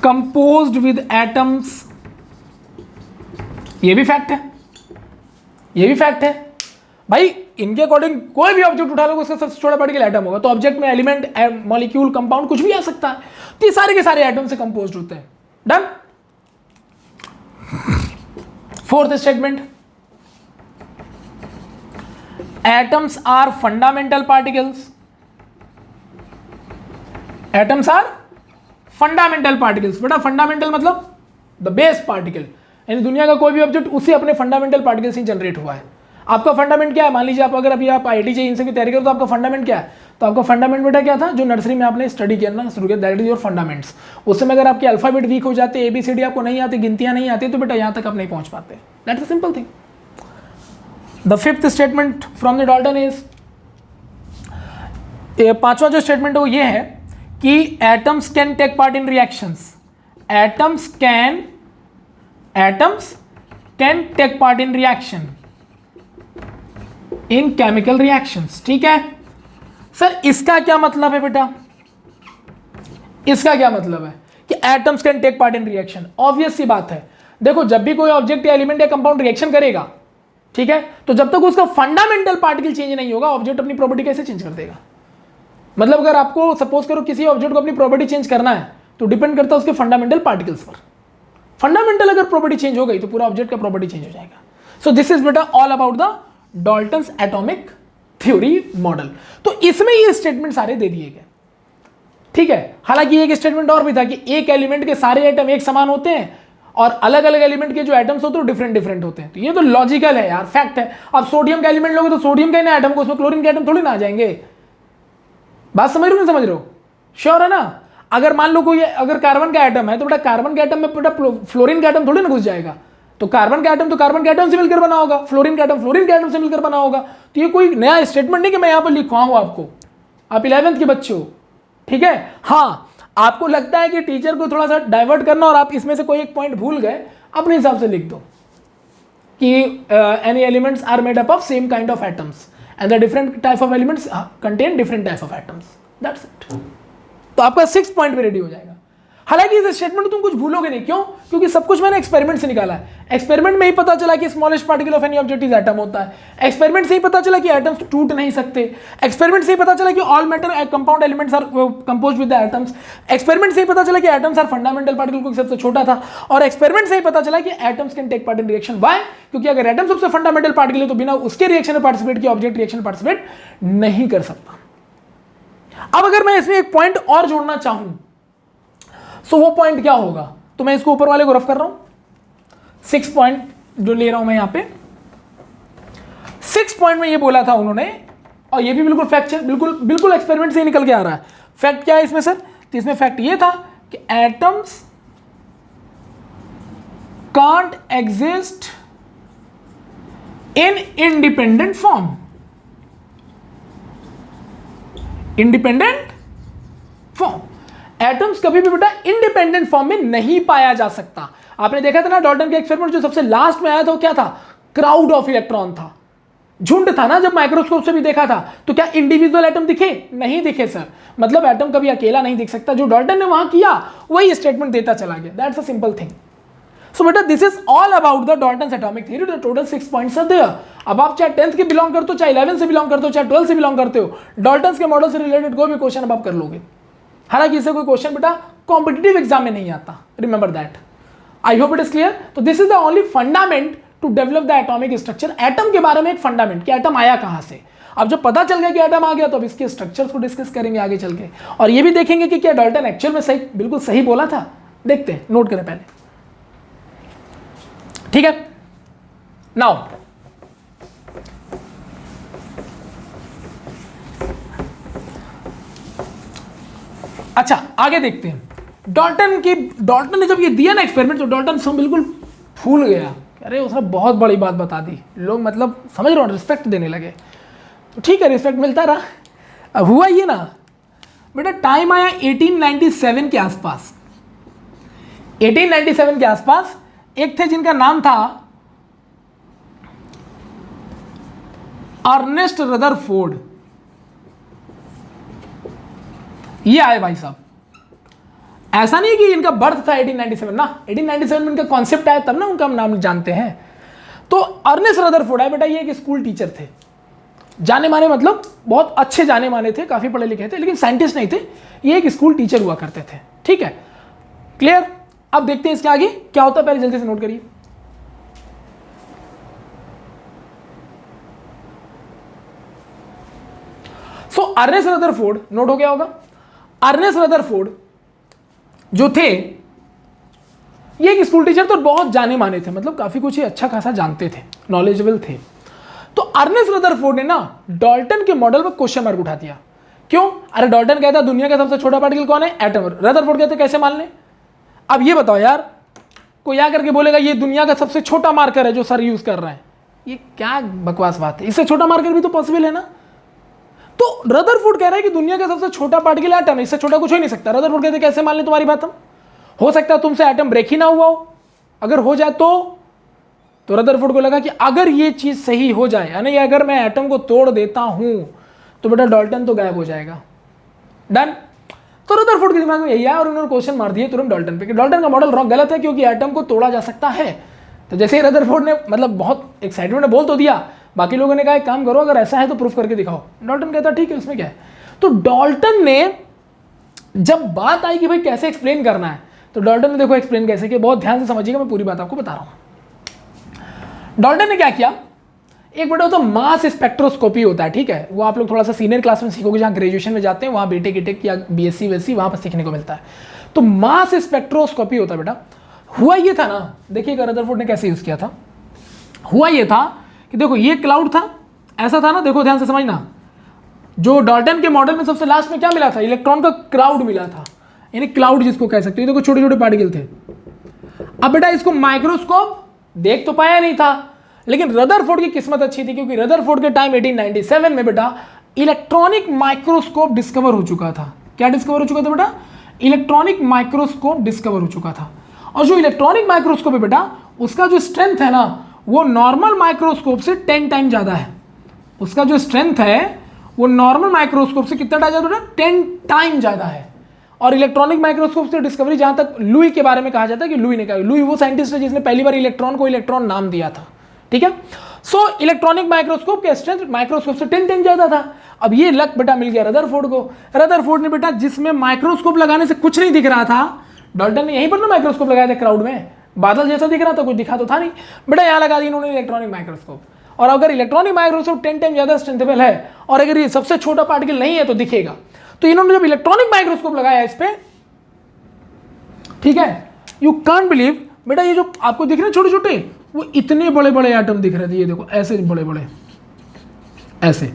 composed with atoms. ये भी फैक्ट है, ये भी फैक्ट है भाई। इनके अकॉर्डिंग कोई भी ऑब्जेक्ट उठा लो उसका सबसे छोटा पार्टिकल एटम होगा। तो ऑब्जेक्ट में एलिमेंट, मॉलिक्यूल, कंपाउंड कुछ भी आ सकता है, तो ये सारे के सारे एटम से कंपोज्ड होते हैं। Done? Fourth statement, atoms are fundamental particles. Atoms are fundamental particles. बेटा फंडामेंटल मतलब द बेस पार्टिकल, यानी दुनिया का कोई भी ऑब्जेक्ट उसी अपने फंडामेंटल पार्टिकल से जनरेट हुआ है। आपका फंडामेंट क्या है? मान लीजिए आप अगर अभी आप IIT JEE इनसे की तैयारी करो तो आपका फंडामेंट क्या है? तो आपका फंडामेंट बेटा क्या था? जो नर्सरी में आपने स्टडी किया ना शुरू किया, दैट इज योर फंडामेंट्स। उस समय अगर आपके अल्फाबेट वीक हो जाते, ABCD आपको नहीं आती, गिनतियां नहीं आती, तो बेटा यहां तक आप नहीं पहुंच पाते। That's a simple thing. The fifth statement from the Dalton is, पांचवा जो स्टेटमेंट है वो ये है कि atoms can take part in reactions. Atoms can take part in reaction, in chemical reactions. ठीक है सर, इसका क्या मतलब है बेटा? इसका क्या मतलब है कि atoms can take part in reaction? Obvious सी बात है। देखो जब भी कोई ऑब्जेक्ट या एलिमेंट या कंपाउंड रिएक्शन करेगा, ठीक है, तो जब तक उसका फंडामेंटल पार्टिकल चेंज नहीं होगा, ऑब्जेक्ट अपनी प्रॉपर्टी कैसे चेंज कर देगा? मतलब अगर आपको सपोज करो किसी ऑब्जेक्ट को अपनी प्रॉपर्टी चेंज करना है तो डिपेंड करता है उसके फंडामेंटल पार्टिकल्स पर। फंडामेंटल अगर प्रॉपर्टी चेंज हो गई तो पूरा ऑब्जेक्ट का प्रॉपर्टी चेंज हो जाएगा। सो दिस इज बेटा all about the Dalton's atomic theory model. तो इसमें ये स्टेटमेंट सारे दे दिए गए। ठीक है, हालांकि एक स्टेटमेंट और भी था कि एक एलिमेंट के सारे एटम एक समान होते हैं और अलग अलग एलिमेंट के जो एटम्स होते हैं डिफरेंट डिफरेंट होते हैं। तो ये तो लॉजिकल है यार, फैक्ट है। अब सोडियम का एलिमेंट लोगे तो सोडियम का ही ना एटम को, उसमें क्लोरीन के एटम थोड़ी ना आ जाएंगे। बात समझ रहे हो नहीं समझ रहे हो? श्योर है ना? अगर मान लो कोई अगर कार्बन का एटम है तो बेटा कार्बन के एटम में बेटा फ्लोरीन का एटम थोड़ी ना घुस जाएगा। तो कार्बन का एटम तो कार्बन के एटम से मिलकर बना होगा, फ्लोरीन का एटम फ्लोरीन के एटम से मिलकर बना होगा। तो ये कोई नया स्टेटमेंट नहीं कि मैं यहां पर लिखवाऊं आपको, आप 11th के बच्चे हो। ठीक है, हाँ आपको लगता है कि टीचर को थोड़ा सा डाइवर्ट करना और आप इसमें से कोई एक पॉइंट भूल गए, अपने हिसाब से लिख दो कि any elements are made up of same kind of atoms and the different type of elements contain different type of atoms, that's it. तो आपका 6 पॉइंट भी रेडी हो जाएगा। हालांकि इस स्टेटमेंट तुम कुछ भूलोगे नहीं, क्यों? क्योंकि सब कुछ मैंने एक्सपेरिमेंट से निकाला है। एक्सपेरिमेंट में ही पता चला कि smallest particle of any object is atom होता है। एक्सपेरिमेंट से ही पता चला कि एटम्स टूट नहीं सकते। एक्सपेरिमेंट से ही पता चला कि all matter compound elements are composed with the atoms. Experiment से ही पता चला कि एटम्स आर फंडामेंटल पार्टिकल, को सबसे छोटा था। और एक्सपेरिमेंट से ही पता चला कि atoms can take part in reaction. Why? क्योंकि अगर एटम सबसे फंडामेंटल पार्टिकल है तो बिना उसके रिएक्शन में पार्टिसिपेट किए ऑब्जेक्ट रिएक्शन में पार्टिसिपेट नहीं कर सकता। अब अगर मैं इसमें एक पॉइंट और जोड़ना चाहूं तो वो पॉइंट क्या होगा? तो मैं इसको ऊपर वाले को रफ कर रहा हूं, 6 पॉइंट जो ले रहा हूं मैं यहां पे। 6 पॉइंट में ये बोला था उन्होंने, और ये भी बिल्कुल फैक्ट, बिल्कुल एक्सपेरिमेंट से ही निकल के आ रहा है। फैक्ट क्या है इसमें सर? तो इसमें फैक्ट ये था कि atoms can't exist in independent form. Independent form, atoms कभी भी बेटा इंडिपेंडेंट फॉर्म में नहीं पाया जा सकता। आपने देखा था ना डाल्टन के एक्सपेरिमेंट जो सबसे लास्ट में आया था वो क्या था? क्राउड ऑफ इलेक्ट्रॉन था, झुंड था ना। जब माइक्रोस्कोप से भी देखा था तो क्या इंडिविजुअल एटम दिखे? नहीं दिखे सर। मतलब एटम कभी अकेला नहीं दिख सकता। जो डाल्टन ने वहां किया वही स्टेटमेंट देता चला गया। That's a simple thing. So बेटा this is all about the Dalton's atomic theory. The total 6 points are there. अब आप चाहे 10th के बिलोंग करते हो, चाहे 11 से बिलोंग करते हो, चाहे 12 से बिलोंग करते हो, डाल्टन्स के मॉडल से रिलेटेड कोई भी क्वेश्चन अब आप कर लोगे। हालांकि इससे कोई क्वेश्चन बेटा कॉम्पिटिटिव एग्जाम में नहीं आता, remember that. I hope it is clear. तो this is the only fundament to develop the atomic structure. Atom के बारे में एक फंडामेंट कि एटम आया कहां से। अब जब पता चल गया कि एटम आ गया तो अब इसके स्ट्रक्चर्स को डिस्कस करेंगे आगे चल के, और ये भी देखेंगे कि क्या डाल्टन एक्चुअल में सही, बिल्कुल सही बोला था। देखते हैं, नोट करें पहले, ठीक है। नाउ अच्छा आगे देखते हैं। डाल्टन ने जब ये दिया ना एक्सपेरिमेंट तो डाल्टन सब बिल्कुल फूल गया। अरे उसने बहुत बड़ी बात बता दी। लोग मतलब समझ रहे हो, रिस्पेक्ट देने लगे। तो ठीक है, रिस्पेक्ट मिलता रहा। अब हुआ ये ना बेटा, टाइम आया 1897 के आसपास। 1897 के आसपास एक थे जिनका नाम था अर्नेस्ट रदरफोर्ड। ये आए भाई साहब। ऐसा नहीं कि इनका बर्थ था 1897 ना, 1897 में इनका कॉन्सेप्ट आया तब ना उनका हम नाम जानते हैं। तो अर्नेस्ट रदरफोर्ड आए बेटा, ये एक स्कूल टीचर थे, जाने माने, मतलब बहुत अच्छे जाने माने थे, काफी पढ़े लिखे थे, लेकिन साइंटिस्ट नहीं थे। ये एक स्कूल टीचर हुआ करते थे, ठीक है, क्लियर। अब देखते हैं इसके आगे क्या होता है, पहले जल्दी से नोट करिए। सो अर्नेस्ट रदरफोर्ड, नोट हो गया होगा। अर्नेस्ट रदरफोर्ड जो थे ये एक स्कूल टीचर, तो बहुत जाने माने थे, मतलब काफी कुछ ही अच्छा खासा जानते थे, नॉलेजेबल थे। तो अर्नेस्ट रदरफोर्ड ने ना डाल्टन के मॉडल पर क्वेश्चन मार्क उठा दिया। क्यों? अरे डाल्टन कहता दुनिया का सबसे छोटा पार्टिकल कौन है? एटम। रदरफोर्ड कहते कैसे मान लें? अब ये बताओ यार, कोई आकर के बोलेगा ये दुनिया का सबसे छोटा मार्कर है जो सर यूज कर रहे हैं, ये क्या बकवास बात है? इससे छोटा मार्कर भी तो पॉसिबल है ना। तो रदरफोर्ड कह रहा है कि दुनिया का सबसे छोटा पार्टिकल एटम, इससे छोटा कुछ हो ही नहीं सकता। रदरफोर्ड कहते कैसे मान ले तुम्हारी बात हम? हो सकता है तुमसे एटम ब्रेक ही ना हुआ हो, अगर हो जाए तो रदरफोर्ड को लगा कि अगर ये चीज सही हो जाए, यानी अगर मैं एटम को तोड़ देता हूं तो बेटा डाल्टन तो गायब हो जाएगा। डन। तो रदरफोर्ड के दिमाग में यही आया और उन्होंने क्वेश्चन मार दिए तुरंत डाल्टन पे कि डाल्टन का मॉडल रॉन्ग, गलत है, क्योंकि एटम को तोड़ा जा सकता है। तो जैसे ही रदरफोर्ड ने मतलब बहुत एक्साइटमेंट में बोल तो दिया, बाकी लोगों ने कहा एक काम करो, अगर ऐसा है तो प्रूफ करके दिखाओ। डाल्टन कहता ठीक है, उसमें क्या है। तो डाल्टन ने जब बात आई कि भाई कैसे एक्सप्लेन करना है, तो डाल्टन ने देखो एक्सप्लेन कैसे किया, बहुत ध्यान से समझिएगा, मैं पूरी बात आपको बता रहा हूं। डाल्टन ने क्या किया, एक बेटा तो मास स्पेक्ट्रोस्कोपी होता है, ठीक है, वो आप लोग थोड़ा सा सीनियर क्लास में सीखोगे, जहां ग्रेजुएशन में जाते हैं वहां बीटेक या बीएससी वैसी वहां पर सीखने को मिलता है। तो मास स्पेक्ट्रोस्कोपी होता है बेटा। हुआ ये था ना, देखिएगा रदरफोर्ड ने कैसे यूज किया था। हुआ ये था कि देखो ये क्लाउड था, ऐसा था ना, देखो ध्यान से समझना। जो डाल्टन के मॉडल में सबसे लास्ट में क्या मिला था? इलेक्ट्रॉन का क्राउड मिला था, यानी क्लाउड जिसको कह सकते हो। देखो छोटे छोटे पार्टिकल थे। अब बेटा इसको माइक्रोस्कोप देख तो पाया नहीं था, लेकिन रदरफोर्ड की किस्मत अच्छी थी, क्योंकि रदरफोर्ड के टाइम 1897 में बेटा इलेक्ट्रॉनिक माइक्रोस्कोप डिस्कवर हो चुका था। क्या डिस्कवर हो चुका था बेटा? इलेक्ट्रॉनिक माइक्रोस्कोप डिस्कवर हो चुका था। और जो इलेक्ट्रॉनिक माइक्रोस्कोप है बेटा, उसका जो स्ट्रेंथ है ना, वो नॉर्मल माइक्रोस्कोप से 10 टाइम ज़्यादा है। उसका जो स्ट्रेंथ है वो नॉर्मल माइक्रोस्कोप से कितना ज़्यादा बेटा, 10 टाइम ज़्यादा है। और इलेक्ट्रॉनिक माइक्रोस्कोप से डिस्कवरी, जहाँ तक लुई के बारे में कहा जाता है कि लुई ने कहा, लुई वो साइंटिस्ट है जिसने पहली बार इलेक्ट्रॉन को इलेक्ट्रॉन नाम दिया था। ठीक है, सो इलेक्ट्रॉनिक माइक्रोस्कोप का स्ट्रेंथ माइक्रोस्कोप से 10 टाइम ज़्यादा था। अब ये लक बेटा मिल गया रदरफोर्ड को। रदरफोर्ड ने बेटा, जिसमें माइक्रोस्कोप लगाने से कुछ नहीं दिख रहा था, डाल्टन ने यहीं पर ना माइक्रोस्कोप लगाया था क्राउड में, बादल जैसा दिख रहा था, कुछ दिखा तो था नहीं, बेटा यहाँ लगा दी इन्होंने इलेक्ट्रॉनिक माइक्रोस्कोप। और अगर इलेक्ट्रॉनिक माइक्रोस्कोप 10 टाइम ज़्यादा स्ट्रेंथेबल है और अगर ये सबसे छोटा पार्टिकल नहीं है तो दिखेगा, तो इन्होंने जब इलेक्ट्रॉनिक माइक्रोस्कोप लगाया इस पे, ठीक है, यू कांट बिलीव बेटा, ये जो आपको दिख रहे हैं छोटे छोटे, वो इतने बड़े बड़े एटम दिख रहे थे। ये देखो ऐसे बड़े बड़े, ऐसे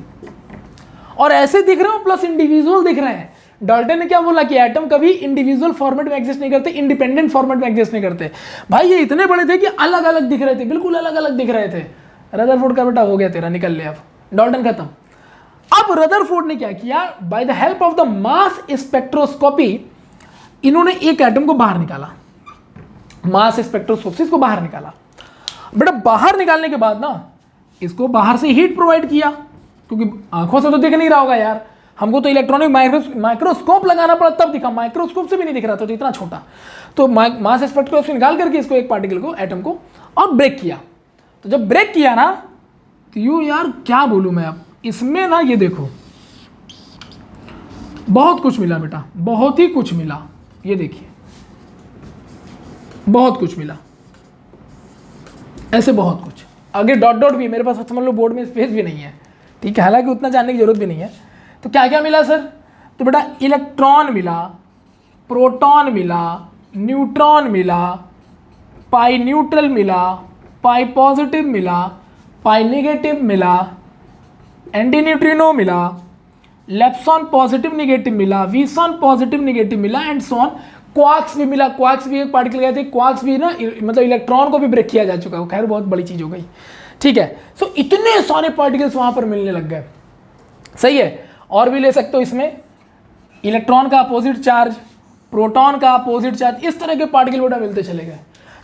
और ऐसे दिख रहे हो, प्लस इंडिविजुअल दिख रहे हैं। डाल्टन ने क्या बोला कि एटम कभी इंडिविजुअल फॉर्मेट में एग्जिस्ट नहीं करते, इंडिपेंडेंट फॉर्मेट में एग्जिस्ट नहीं करते। भाई ये इतने बड़े थे कि अलग अलग दिख रहे थे, बिल्कुल अलग अलग दिख रहे थे। रदरफोर्ड का बेटा हो गया तेरा, निकल ले, अब डाल्टन खत्म। अब रदरफोर्ड ने क्या किया, by the help of the mass spectroscopy, इन्होंने एक एटम को बाहर निकाला, मास स्पेक्ट्रोस्कोप से इसको बाहर निकाला। बेटा बाहर निकालने के बाद ना, इसको बाहर से हीट प्रोवाइड किया, क्योंकि आंखों से तो दिख नहीं रहा होगा यार, हमको तो इलेक्ट्रॉनिक माइक्रोस्कोप लगाना पड़ा तब दिखा, माइक्रोस्कोप से भी नहीं दिख रहा था, तो इतना छोटा। तो मास स्पेक्ट्रोस्कोप निकाल करके इसको, एक पार्टिकल को, एटम को, और ब्रेक किया। तो जब ब्रेक किया ना, तो यू यार क्या बोलूं मैं, अब इसमें ना ये देखो बहुत कुछ मिला बेटा, बहुत ही कुछ मिला। ये देखिए बहुत कुछ मिला, ऐसे बहुत कुछ। आगे डॉट डॉट भी, मेरे पास समझ लो बोर्ड में स्पेस भी नहीं है, ठीक है, हालांकि उतना जानने की जरूरत भी नहीं है। तो क्या क्या मिला सर, तो बेटा इलेक्ट्रॉन मिला, प्रोटॉन मिला, न्यूट्रॉन मिला, पाई न्यूट्रल मिला, पाई पॉजिटिव मिला, पाई नेगेटिव मिला, एंटी न्यूट्रिनो मिला, लेप्सॉन पॉजिटिव नेगेटिव मिला, वीसॉन पॉजिटिव नेगेटिव मिला, एंड सॉन। क्वार्क्स भी मिला, क्वार्क्स भी एक पार्टिकल गए थे, क्वार्क्स भी ना मतलब इलेक्ट्रॉन को भी ब्रेक किया जा चुका है, खैर बहुत बड़ी चीज हो गई। ठीक है, सो इतने सारे पार्टिकल्स वहां पर मिलने लग गए। सही है, और भी ले सकते हो इसमें, इलेक्ट्रॉन का अपोजिट चार्ज, प्रोटॉन का अपोजिट चार्ज, इस तरह के पार्टिकल बेटा मिलते चले गए।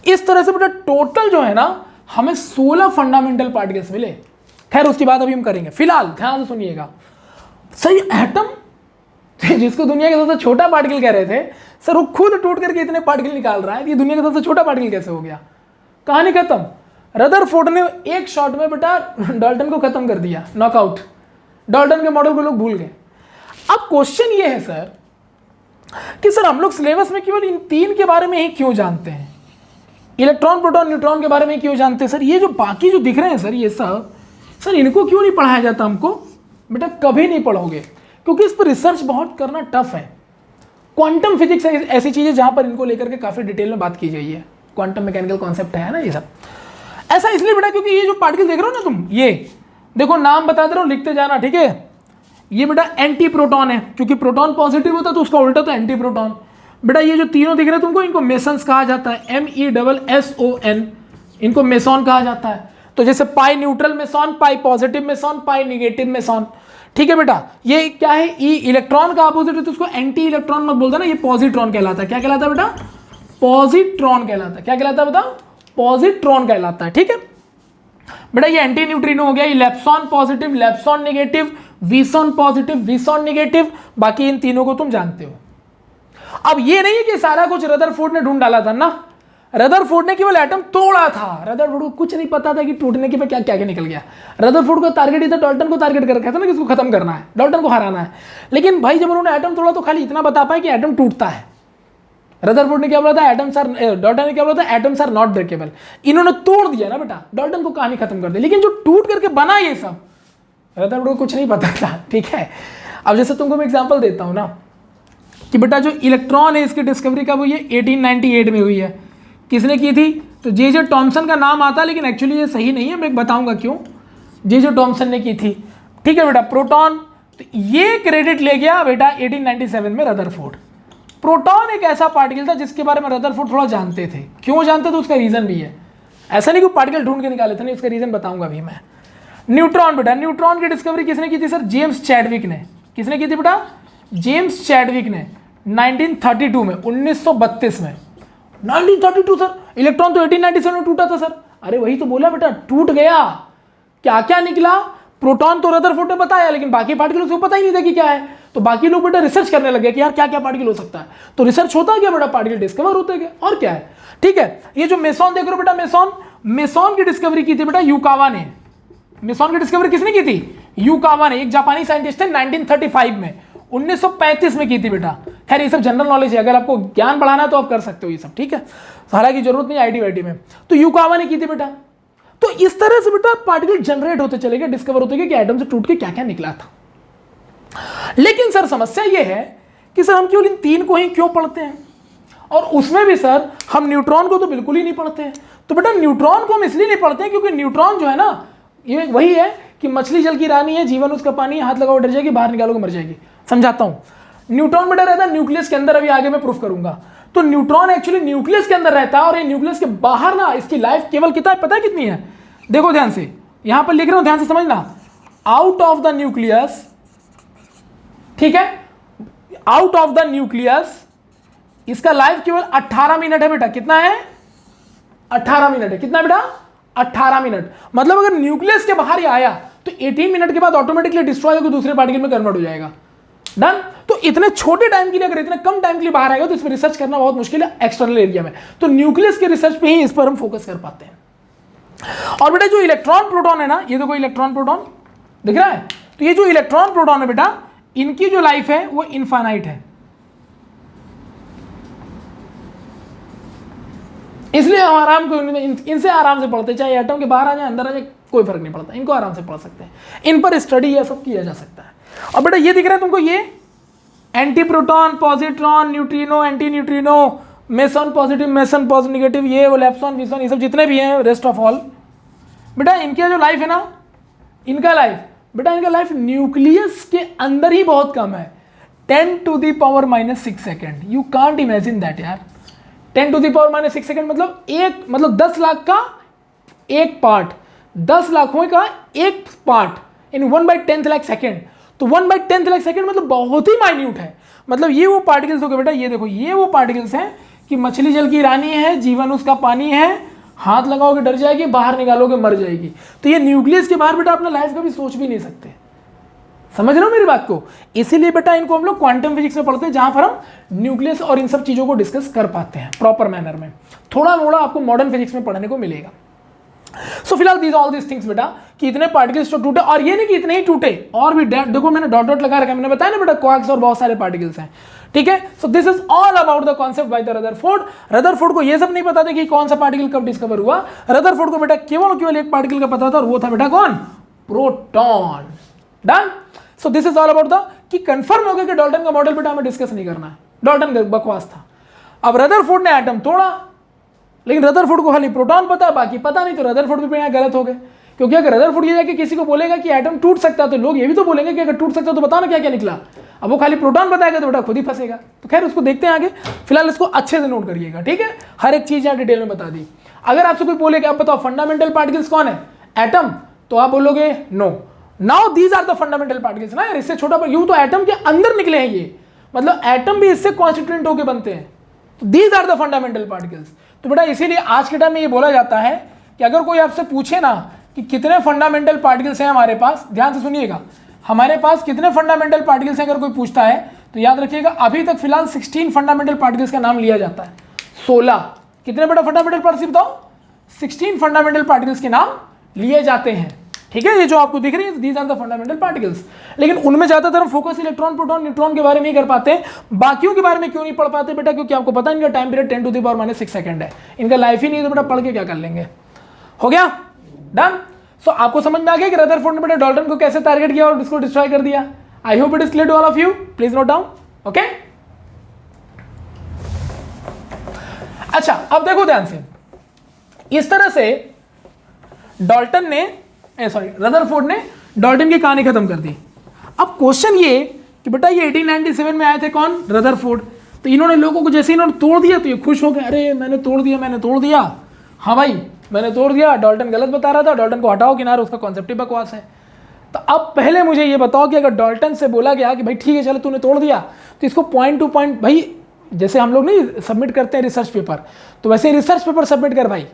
इस तरह से बेटा टोटल जो है ना, हमें 16 फंडामेंटल पार्टिकल्स मिले। खैर उसकी बात अभी हम करेंगे, फिलहाल ध्यान से सुनिएगा। सही, एटम जिसको दुनिया का सबसे छोटा पार्टिकल कह रहे थे सर, वो खुद टूट करके इतने पार्टिकल निकाल रहा है, ये दुनिया का सबसे छोटा पार्टिकल कैसे हो गया। कहानी खत्म। रदरफोर्ड ने एक शॉट में बेटा डाल्टन को खत्म कर दिया, नॉकआउट। डाल्टन के मॉडल को लोग भूल गए। अब क्वेश्चन ये है सर कि सर हम लोग सिलेबस में केवल इन 3 के बारे में ही क्यों जानते हैं, इलेक्ट्रॉन प्रोटॉन न्यूट्रॉन के बारे में क्यों जानते हैं सर, ये जो बाकी जो दिख रहे हैं सर, ये सब सर इनको क्यों नहीं पढ़ाया जाता हमको। बेटा कभी नहीं पढ़ोगे, क्योंकि इस पर रिसर्च बहुत करना टफ है। क्वांटम फिजिक्स ऐसी चीज़ है जहाँ पर इनको लेकर के काफ़ी डिटेल में बात की गई है, क्वांटम मैकेनिकल कॉन्सेप्ट है ना ये सब। ऐसा इसलिए बेटा क्योंकि ये जो पार्टिकल देख रहे हो ना तुम, ये देखो नाम बता दे रहा हूँ, लिखते जाना, ठीक है। ये बेटा एंटी प्रोटॉन है, क्योंकि प्रोटॉन पॉजिटिव होता है तो उसका उल्टा तो एंटी प्रोटॉन। बेटा ये जो तीनों दिख रहे हैं तुमको, इनको मेसन्स कहा जाता है, MESSON, इनको मेसॉन कहा जाता है। तो जैसे पाई न्यूट्रल मेसॉन, पाई पॉजिटिव मेसॉन, पाई निगेटिव मेसॉन, ठीक है बेटा। ये क्या है, ई इलेक्ट्रॉन का अपोजिट है तो उसको एंटी इलेक्ट्रॉन मत बोलता ना, ये पॉजिट्रॉन कहलाता है। क्या कहलाता है बेटा, पॉजिट्रॉन कहलाता है। क्या कहलाता है बताओ, पॉजिट्रॉन कहलाता है, ठीक है बेटा। ये एंटी न्यूट्रिनो हो गया, ये लेप्सॉन पॉजिटिव, लेप्सॉन नेगेटिव, वीसॉन पॉजिटिव, वीसॉन नेगेटिव, बाकी इन तीनों को तुम जानते हो। अब ये नहीं है कि सारा कुछ रदरफोर्ड ने ढूंढ डाला था ना, रदरफोर्ड ने केवल एटम तोड़ा था। रदरफोर्ड को कुछ नहीं पता था कि टूटने के पे क्या क्या निकल गया। रदरफोर्ड का टारगेट ही था डाल्टन को टारगेट कर रखा था ना, किसको खत्म करना है, डाल्टन को हराना है। लेकिन भाई जब उन्होंने एटम तोड़ा तो खाली इतना बता पाए कि एटम टूटता है। रदरफोर्ड ने क्या बोला था, एटम्स आर, डाल्टन ने क्या बोला था, एटम्स आर नॉट ब्रेकेबल। इन्होंने तोड़ दिया ना बेटा, डाल्टन को कहानी खत्म कर दी। लेकिन जो टूट करके बना ये सब, रदरफोर्ड को कुछ नहीं पता था, ठीक है। अब जैसे तुमको मैं एग्जांपल देता हूं ना कि बेटा जो इलेक्ट्रॉन है इसकी डिस्कवरी कब हुई है, 1898 में हुई है। किसने की थी, तो जे टॉमसन का नाम आता है, लेकिन एक्चुअली ये सही नहीं है, मैं बताऊंगा क्यों। जे टॉमसन ने की थी, ठीक है बेटा। प्रोटॉन, तो ये क्रेडिट ले गया बेटा 1897 में रदरफोर्ड। प्रोटॉन एक ऐसा पार्टिकल था जिसके बारे में रदरफोर्ड थोड़ा जानते थे। क्यों जानते थे उसका रीजन भी है, ऐसा नहीं कि पार्टिकल ढूंढ के निकाले थे, नहीं, उसका रीजन बताऊंगा अभी मैं। न्यूट्रॉन बेटा, न्यूट्रॉन की डिस्कवरी किसने की थी सर, जेम्स चैडविक ने। किसने की थी बेटा, जेम्स चैडविक ने। 1932 में, 1932 में, 1932 सर, इलेक्ट्रॉन तो 1897 में टूटा था सर। अरे वही तो बोला बेटा, टूट गया, क्या क्या निकला, प्रोटॉन तो रदरफोर्ड ने बताया, लेकिन बाकी पार्टिकल्स को पता ही नहीं था कि क्या है। तो बाकी लोग बेटा रिसर्च करने लगे कि यार क्या क्या पार्टिकल हो सकता है। तो रिसर्च होता क्या बेटा, पार्टिकल डिस्कवर होते गए, और क्या है। ठीक है, ये जो मेसॉन देख रहे हो बेटा, मेसॉन की डिस्कवरी की थी बेटा युकावा ने। मेसॉन की डिस्कवरी किसने की थी? युकावा ने, एक जापानी साइंटिस्ट है, 1935 में, 1935 में की थी बेटा। खैर ये सब जनरल नॉलेज है, अगर आपको ज्ञान बढ़ाना है तो आप कर सकते हो ये सब, ठीक है, हालांकि जरूरत नहीं आईटी वाईटी में। तो युकावा ने की थी बेटा। तो इस तरह से बेटा पार्टिकल जनरेट होते चले गए, डिस्कवर होते गए कि एटम से टूट के क्या क्या निकला था। लेकिन सर समस्या यह है कि सर हम केवल इन 3 को ही क्यों पढ़ते हैं, और उसमें भी सर हम न्यूट्रॉन को तो बिल्कुल ही नहीं पढ़ते हैं। तो बेटा न्यूट्रॉन को हम इसलिए नहीं पढ़ते हैं क्योंकि न्यूट्रॉन जो है ना, ये वही है कि मछली जल की रानी है, जीवन उसका पानी है, हाथ लगाओ डर जाएगी, बाहर निकालोगे मर जाएगी। समझाता हूं, न्यूट्रॉन बेटा रहता है न्यूक्लियस के अंदर, अभी आगे मैं प्रूफ करूंगा। तो न्यूट्रॉन एक्चुअली न्यूक्लियस के अंदर रहता है, और ये न्यूक्लियस के बाहर ना इसकी लाइफ केवल कितना है पता है कितनी है? देखो ध्यान से, यहां पर लिख रहा हूं, ध्यान से समझना, आउट ऑफ द न्यूक्लियस, ठीक है, आउट ऑफ द न्यूक्लियस इसका लाइफ केवल 18 मिनट है बेटा। कितना है? 18 मिनट है। कितना बेटा? 18 मिनट। मतलब अगर न्यूक्लियस के बाहर ही आया तो 18 मिनट के बाद ऑटोमेटिकली डिस्ट्रॉय होकर दूसरे पार्टिकल में कन्वर्ट हो जाएगा। डन। तो इतने छोटे टाइम के लिए, अगर इतने कम टाइम के लिए बाहर आएगा तो इस पर रिसर्च करना बहुत मुश्किल है एक्सटर्नल एरिया में। तो न्यूक्लियस के रिसर्च पे ही इस पर हम फोकस कर पाते हैं। और बेटा जो इलेक्ट्रॉन प्रोटॉन है ना, ये देखो इलेक्ट्रॉन प्रोटॉन दिख रहा है, तो ये जो इलेक्ट्रॉन प्रोटॉन है बेटा, इनकी जो लाइफ है वो इनफाइनाइट है। इसलिए हम आराम को इनसे आराम से पढ़ते, चाहे एटम के बाहर आ जाए अंदर आ जाए कोई फर्क नहीं पड़ता, इनको आराम से पढ़ सकते हैं, इन पर स्टडी ये सब किया जा सकता है। और बेटा ये दिख रहा है तुमको, ये anti proton, positron, neutrino, anti neutrino, mason positive, mason positive negative, ये वो लेप्सॉन, विसन, ये सब जितने भी हैं, रेस्ट ऑफ ऑल बेटा इनका जो लाइफ है ना, इनका लाइफ बेटा, इनका लाइफ न्यूक्लियस के अंदर ही बहुत कम है, 10⁻⁻⁶ second. You can't imagine that यार, 10⁻⁻⁶ सेकेंड मतलब 10 लाख का एक पार्ट, 10 लाखों का एक पार्ट इन 1/10 लाख सेकेंड। तो 1/10 लाख सेकेंड मतलब बहुत ही माइन्यूट है। मतलब ये वो पार्टिकल्स हो गए बेटा, ये देखो ये वो पार्टिकल्स हैं कि मछली जल की रानी है, जीवन उसका पानी है, हाथ लगाओगे डर जाएगी, बाहर निकालोगे मर जाएगी। तो ये न्यूक्लियस के बाहर बेटा अपना लाइफ का भी सोच भी नहीं सकते। समझ रहे हो मेरी बात को? इसीलिए बेटा इनको हम लोग क्वांटम फिजिक्स में पढ़ते हैं, जहां पर हम न्यूक्लियस और इन सब चीजों को डिस्कस कर पाते हैं प्रॉपर मैनर में। थोड़ा मोड़ा आपको मॉडर्न फिजिक्स में पढ़ने को मिलेगा। सो फिलहाल दीज ऑल दिस थिंग्स बेटा, कि इतने पार्टिकल्स तो टूटे, और ये नहीं कि इतने ही टूटे, और भी देखो मैंने डॉट डॉट लगा रखा है, मैंने बताया ना बेटा क्वार्क्स और बहुत सारे पार्टिकल्स हैं। ठीक है, सो this is all about the concept by the Rutherford. Rutherford को ये सब नहीं पता था कि कौन सा पार्टिकल कब डिस्कवर हुआ। रदरफोर्ड को बेटा केवल एक पार्टिकल का पता था, और वो था बेटा कौन? Proton. Done. So this is all about the, कि कंफर्म हो गया कि डाल्टन का मॉडल बेटा हमें डिस्कस नहीं करना है, डाल्टन बकवास था। अब रदरफोर्ड ने एटम तोड़ा, लेकिन रदरफोर्ड को खाली प्रोटॉन पता है, बाकी पता नहीं। तो रदरफोर्ड भी यहाँ गलत हो गए, क्योंकि अगर रदरफोर्ड ये जाके किसी को बोलेगा कि एटम टूट सकता है, तो लोग ये भी तो बोलेंगे कि अगर टूट सकता है तो बताओ ना क्या क्या निकला। अब वो खाली प्रोटॉन बताएगा तो बेटा खुद ही फंसेगा। तो खैर उसको देखते हैं आगे, फिलहाल इसको अच्छे से नोट करिएगा, ठीक है। हर एक चीज यहाँ डिटेल में बता दी। अगर आपसे कोई बोले कि आप बताओ फंडामेंटल पार्टिकल्स कौन है? एटम। तो आप बोलोगे no, now these are the fundamental particles ना यार, इससे छोटा यूं तो एटम के अंदर निकले हैं ये, मतलब एटम भी इससे कॉन्स्टिट्यूएंट होकर बनते हैं। तो these are the fundamental particles. तो बेटा इसीलिए आज के टाइम में ये बोला जाता है कि अगर कोई आपसे पूछे ना कि कितने फंडामेंटल पार्टिकल्स हैं हमारे पास, ध्यान से सुनिएगा, हमारे पास कितने फंडामेंटल पार्टिकल्स हैं अगर कोई पूछता है, तो याद रखिएगा अभी तक फिलहाल 16 फंडामेंटल पार्टिकल्स का नाम लिया जाता है। 16 कितने बेटा फंडामेंटल पार्टिकल्स बताओ? 16 फंडामेंटल पार्टिकल्स के नाम लिए जाते हैं, ठीक है। ये जो आपको दिख रही है these are the fundamental particles. लेकिन उनमें ज्यादातर हम फोकस इलेक्ट्रॉन, प्रोटॉन, न्यूट्रॉन के बारे में ही कर पाते हैं। बाकियों के बारे में क्यों नहीं पढ़ पाते बेटा? क्योंकि आपको पता है इनका टाइम पीरियड 10⁻⁻⁶ सेकंड है, इनका लाइफ ही नहीं है, तो बेटा पढ़ के क्या कर लेंगे? हो गया डन। सो आपको समझ में आ गया कि रदरफोर्ड ने बेटा डाल्टन को कैसे टारगेट किया और उसको डिस्ट्रॉय कर दिया। I hope it is clear to all of you, please note down. Okay, अच्छा अब देखो ध्यान से, इस तरह से डाल्टन ने रदरफोर्ड ने डाल्टन की कहानी खत्म कर दी। अब क्वेश्चन ये कि बेटा ये 1897 में आए थे कौन? रदरफोर्ड। तो इन्होंने लोगों को जैसे इन्होंने तोड़ दिया तो ये खुश हो गए, अरे मैंने तोड़ दिया, हाँ भाई मैंने तोड़ दिया, डाल्टन गलत बता रहा था, डाल्टन को हटाओ किनारे, उसका कॉन्सेप्ट ही बकवास है। तो अब पहले मुझे ये बताओ कि अगर डाल्टन से बोला गया कि भाई ठीक है चलो तूने तोड़ दिया, तो इसको पॉइंट टू पॉइंट, भाई जैसे हम लोग नहीं सबमिट करते हैं रिसर्च पेपर, तो वैसे रिसर्च पेपर सबमिट कर भाई,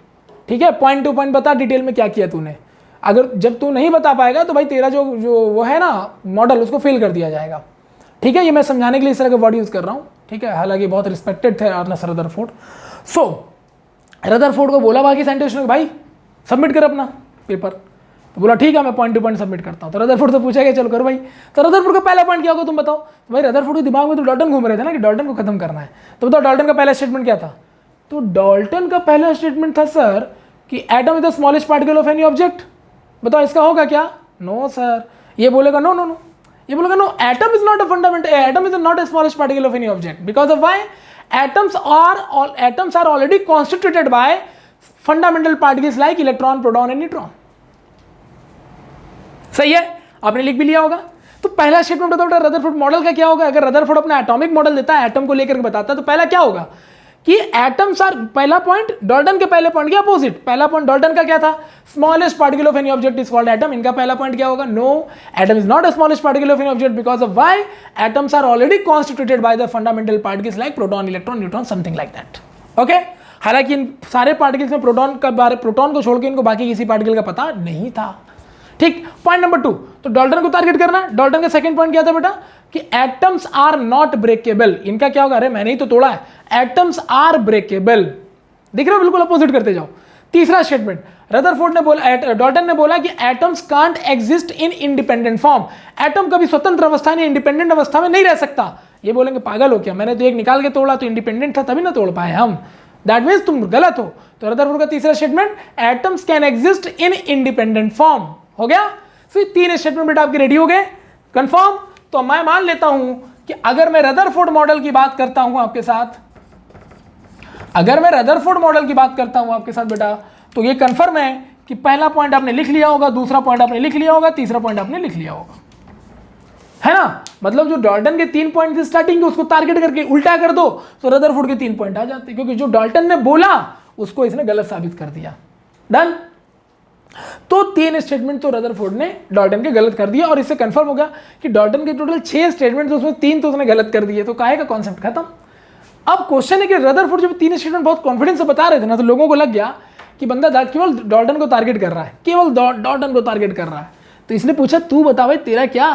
ठीक है, पॉइंट टू पॉइंट बता डिटेल में क्या किया तूने। अगर जब तू नहीं बता पाएगा तो भाई तेरा जो जो वो है ना मॉडल, उसको फेल कर दिया जाएगा, ठीक है। ये मैं समझाने के लिए इस तरह का वर्ड यूज़ कर रहा हूँ, ठीक है। हालांकि बहुत रिस्पेक्टेड थे अर्नेस्ट रदरफोर्ड। सो रदरफोर्ड को बोला बाकी साइंटिस्ट ने भाई सबमिट कर अपना पेपर, तो बोला ठीक है मैं पॉइंट टू पॉइंट सबमिट करता हूँ। तो रदरफोर्ड से पूछा गया चलो कर भाई। तो रदरफोर्ड का पहला पॉइंट क्या होगा तुम बताओ। तो भाई रदरफोर्ड के दिमाग में तो डाल्टन घूम रहे थे ना कि डाल्टन को खत्म करना है, तो बताओ डाल्टन का पहला स्टेटमेंट क्या था। तो डाल्टन का पहला स्टेटमेंट था सर कि atom is the smallest particle of any object. बताओ इसका होगा क्या। नो सर, ये बोलेगा नो नो नो, ये बोलेगा no, atom is not a fundamental, atom is not a smallest particle of any object because of why atoms are already constituted by fundamental particles like electron, proton and neutron। सही है, आपने लिख भी लिया होगा। तो पहला स्टेटमेंट बताओ रदरफोर्ड मॉडल का क्या होगा। अगर रदरफोर्ड अपना एटॉमिक मॉडल देता है, एटम को लेकर के बताता है, तो पहला क्या होगा कि एटम्स आर, पहला पॉइंट डाल्टन के पहले पॉइंट के अपोजिट। पहला पॉइंट डाल्टन का क्या था, smallest particle of any object is called atom. इनका पहला पॉइंट क्या होगा, no, atom is not a smallest particle of any object because of why atoms are already constituted by the fundamental particles like proton, electron, neutron, something like that. Okay, हालांकि इन सारे particles में proton को छोड़ के इनको बाकी किसी पार्टिकल का पता नहीं था। ठीक, पॉइंट नंबर 2, तो डाल्टन को टारगेट करना। डाल्टन का सेकंड पॉइंट क्या था बेटा कि एटम्स आर नॉट ब्रेकेबल। इनका क्या होगा, अरे मैंने ही तो तोड़ा है, एटम्स आर ब्रेकेबल। दिख रहा है, बिल्कुल अपोजिट करते जाओ। तीसरा स्टेटमेंट रदरफोर्ड ने बोला, डाल्टन ने बोला कि atoms can't exist in independent form. Atom कभी स्वतंत्र अवस्था में, इंडिपेंडेंट अवस्था में नहीं रह सकता। ये बोलेंगे पागल हो क्या, मैंने तो एक निकाल के तोड़ा तो इंडिपेंडेंट था तभी ना तोड़ पाए हम, दैट मीन्स तुम गलत हो। तो रदरफोर्ड का तीसरा statement atoms can exist in independent form हो गया। तो 3 स्टेटमेंट बेटा आपके रेडी हो गए, कंफर्म। तो मैं मान लेता हूं कि अगर मैं रदरफोर्ड मॉडल की बात करता हूं आपके साथ, अगर मैं रदरफोर्ड मॉडल की बात करता हूं आपके साथ बेटा, तो ये कंफर्म है कि पहला पॉइंट आपने लिख लिया होगा, दूसरा पॉइंट आपने लिख लिया होगा, तीसरा पॉइंट आपने लिख लिया होगा, है ना। मतलब जो डाल्टन के 3 पॉइंट थे स्टार्टिंग के, उसको टारगेट करके उल्टा कर दो तो रदरफोर्ड के 3 पॉइंट आ जाते, क्योंकि जो डाल्टन ने बोला उसको इसने गलत साबित कर दिया। डन। तो 3 स्टेटमेंट तो रदरफोर्ड ने डाल्टन के गलत कर दिया, और इससे कंफर्म हो गया कि डाल्टन के टोटल 6 स्टेटमेंट, तो उसमें 3 तो उसने गलत कर दिए, तो काहे का कॉन्सेप्ट खत्म। अब क्वेश्चन है कि रदरफोर्ड जब 3 स्टेटमेंट बहुत कॉन्फिडेंस से बता रहे थे ना, तो लोगों को लग गया कि बंदा केवल डाल्टन को टारगेट कर रहा है, केवल डाल्टन को टारगेट कर रहा है। तो इसने पूछा तू बता भाई तेरा क्या,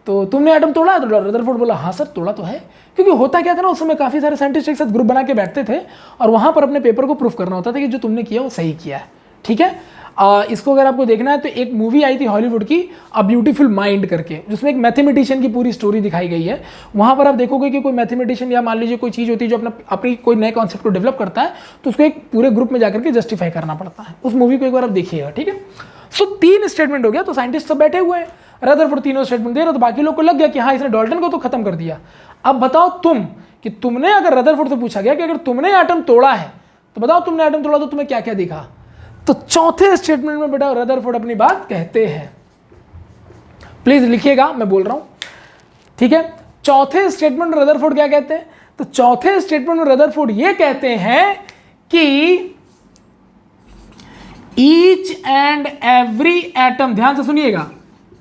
तो तुमने एटम तोड़ा। तो रदरफोर्ड बोला हाँ सर तोड़ा तो है, क्योंकि होता क्या था ना, उस समय काफ़ी सारे साइंटिस्ट एक साथ ग्रुप बना के बैठते थे और वहाँ पर अपने पेपर को प्रूफ करना होता था कि जो तुमने किया वो सही किया है। ठीक है, इसको अगर आपको देखना है तो एक मूवी आई थी हॉलीवुड की, अ ब्यूटीफुल माइंड करके, जिसमें एक मैथमेटिशियन की पूरी स्टोरी दिखाई गई है। वहाँ पर आप देखोगे कि कोई मैथमेटिशियन या मान लीजिए कोई चीज़ होती है जो अपनी कोई नए कॉन्सेप्ट को डेवलप करता है, तो उसको एक पूरे ग्रुप में जाकर के जस्टिफाई करना पड़ता है। उस मूवी को एक बार आप देखिएगा, ठीक है। सो 3 स्टेटमेंट हो गया, तो साइंटिस्ट सब बैठे हुए हैं, रदरफोर्ड तीनों स्टेटमेंट दे रहे, तो बाकी लोग को लग गया कि हाँ इसने डाल्टन को तो खत्म कर दिया। अब बताओ तुम कि तुमने, अगर रदरफोर्ड से पूछा गया कि अगर तुमने एटम तोड़ा है तो बताओ तुमने एटम तोड़ा तो तुम्हें क्या क्या दिखा। तो चौथे स्टेटमेंट में बेटा रदरफोर्ड अपनी बात कहते हैं, प्लीज लिखिएगा मैं बोल रहा हूं, ठीक है। चौथे स्टेटमेंट में रदरफोर्ड क्या कहते हैं, तो चौथे स्टेटमेंट में रदरफोर्ड ये कहते हैं कि ईच एंड एवरी एटम, ध्यान से सुनिएगा,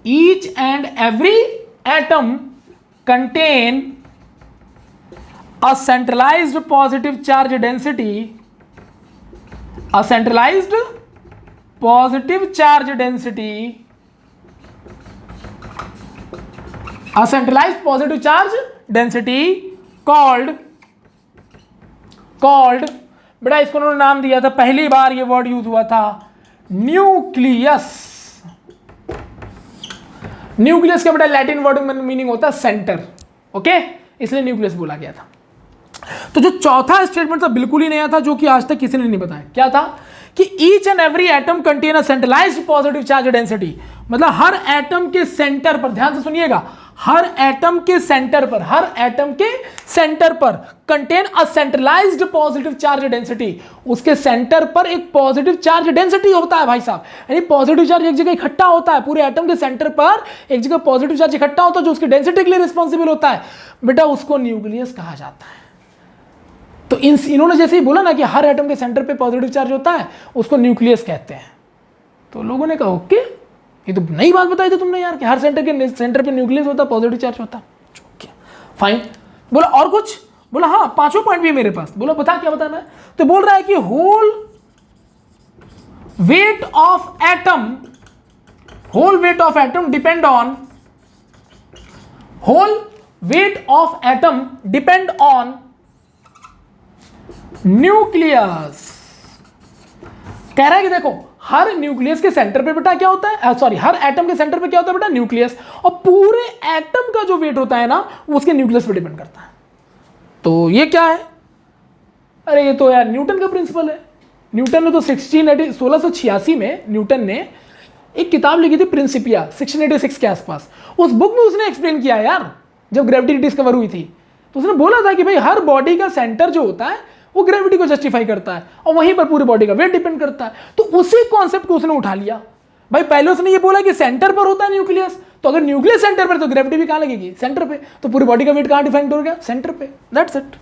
each and every atom contain a centralised positive charge density, a centralized positive charge density, a centralized positive charge density called बेटा इसको उन्होंने नाम दिया था, पहली बार ये वर्ड यूज हुआ था, न्यूक्लियस। न्यूक्लियस का बेटा लैटिन वर्ड में मीनिंग होता है सेंटर, ओके, इसलिए न्यूक्लियस बोला गया था। तो जो चौथा स्टेटमेंट था बिल्कुल ही नया था, जो कि आज तक किसी ने नहीं बताया। क्या था कि each and every atom contain a centralised positive charge density, मतलब हर एटम के सेंटर पर, ध्यान से सुनिएगा, हर एटम के सेंटर पर, हर एटम के सेंटर पर contain a centralised positive charge density, उसके सेंटर पर एक पॉजिटिव चार्ज डेंसिटी होता है भाई साहब, यानी पॉजिटिव चार्ज एक जगह इकट्ठा होता है, पूरे एटम के सेंटर पर एक जगह पॉजिटिव चार्ज इकट्ठा होता है जो उसकी डेंसिटी के लिए रिस्पॉन्सिबल होता है, बेटा उसको न्यूक्लियस कहा जाता है। तो इन्होंने जैसे ही बोला ना कि हर एटम के सेंटर पे पॉजिटिव चार्ज होता है, उसको न्यूक्लियस कहते हैं। तो लोगों ने कहा ओके ये तो नई बात बताई थी तुमने यार कि हर सेंटर पे न्यूक्लियस होता, पॉजिटिव चार्ज होता। फाइन। बोला और कुछ? बोला हाँ, पांचों पॉइंट भी है मेरे पास। बोला बता क्या बताना है? तो बोल रहा है कि whole weight of atom depend on nucleus. कह रहा है कि देखो हर न्यूक्लियस के सेंटर पे बेटा क्या होता है, सॉरी हर एटम के सेंटर पे क्या होता है बेटा, न्यूक्लियस। और पूरे एटम का जो वेट होता है ना वो उसके न्यूक्लियस पे डिपेंड करता है। तो ये क्या है? अरे ये तो यार न्यूटन का प्रिंसिपल है। न्यूटन ने तो 1686 में न्यूटन ने एक किताब लिखी थी प्रिंसिपिया 1686 के आसपास। उस बुक में उसने एक्सप्लेन किया यार, जब ग्रेविटी डिस्कवर हुई थी तो उसने बोला था कि भाई हर बॉडी का सेंटर जो होता है वो ग्रेविटी को जस्टिफाई करता है और वहीं पर पूरी बॉडी का वेट डिपेंड करता है। तो उसी कॉन्सेप्ट को उसने उठा लिया। भाई पहले उसने ये बोला कि सेंटर पर होता है न्यूक्लियस, तो अगर न्यूक्लियस सेंटर पर तो ग्रेविटी भी कहां लगेगी, सेंटर पे। तो पूरी बॉडी का वेट कहां डिफाइंड हो गया, सेंटर पे। That's it.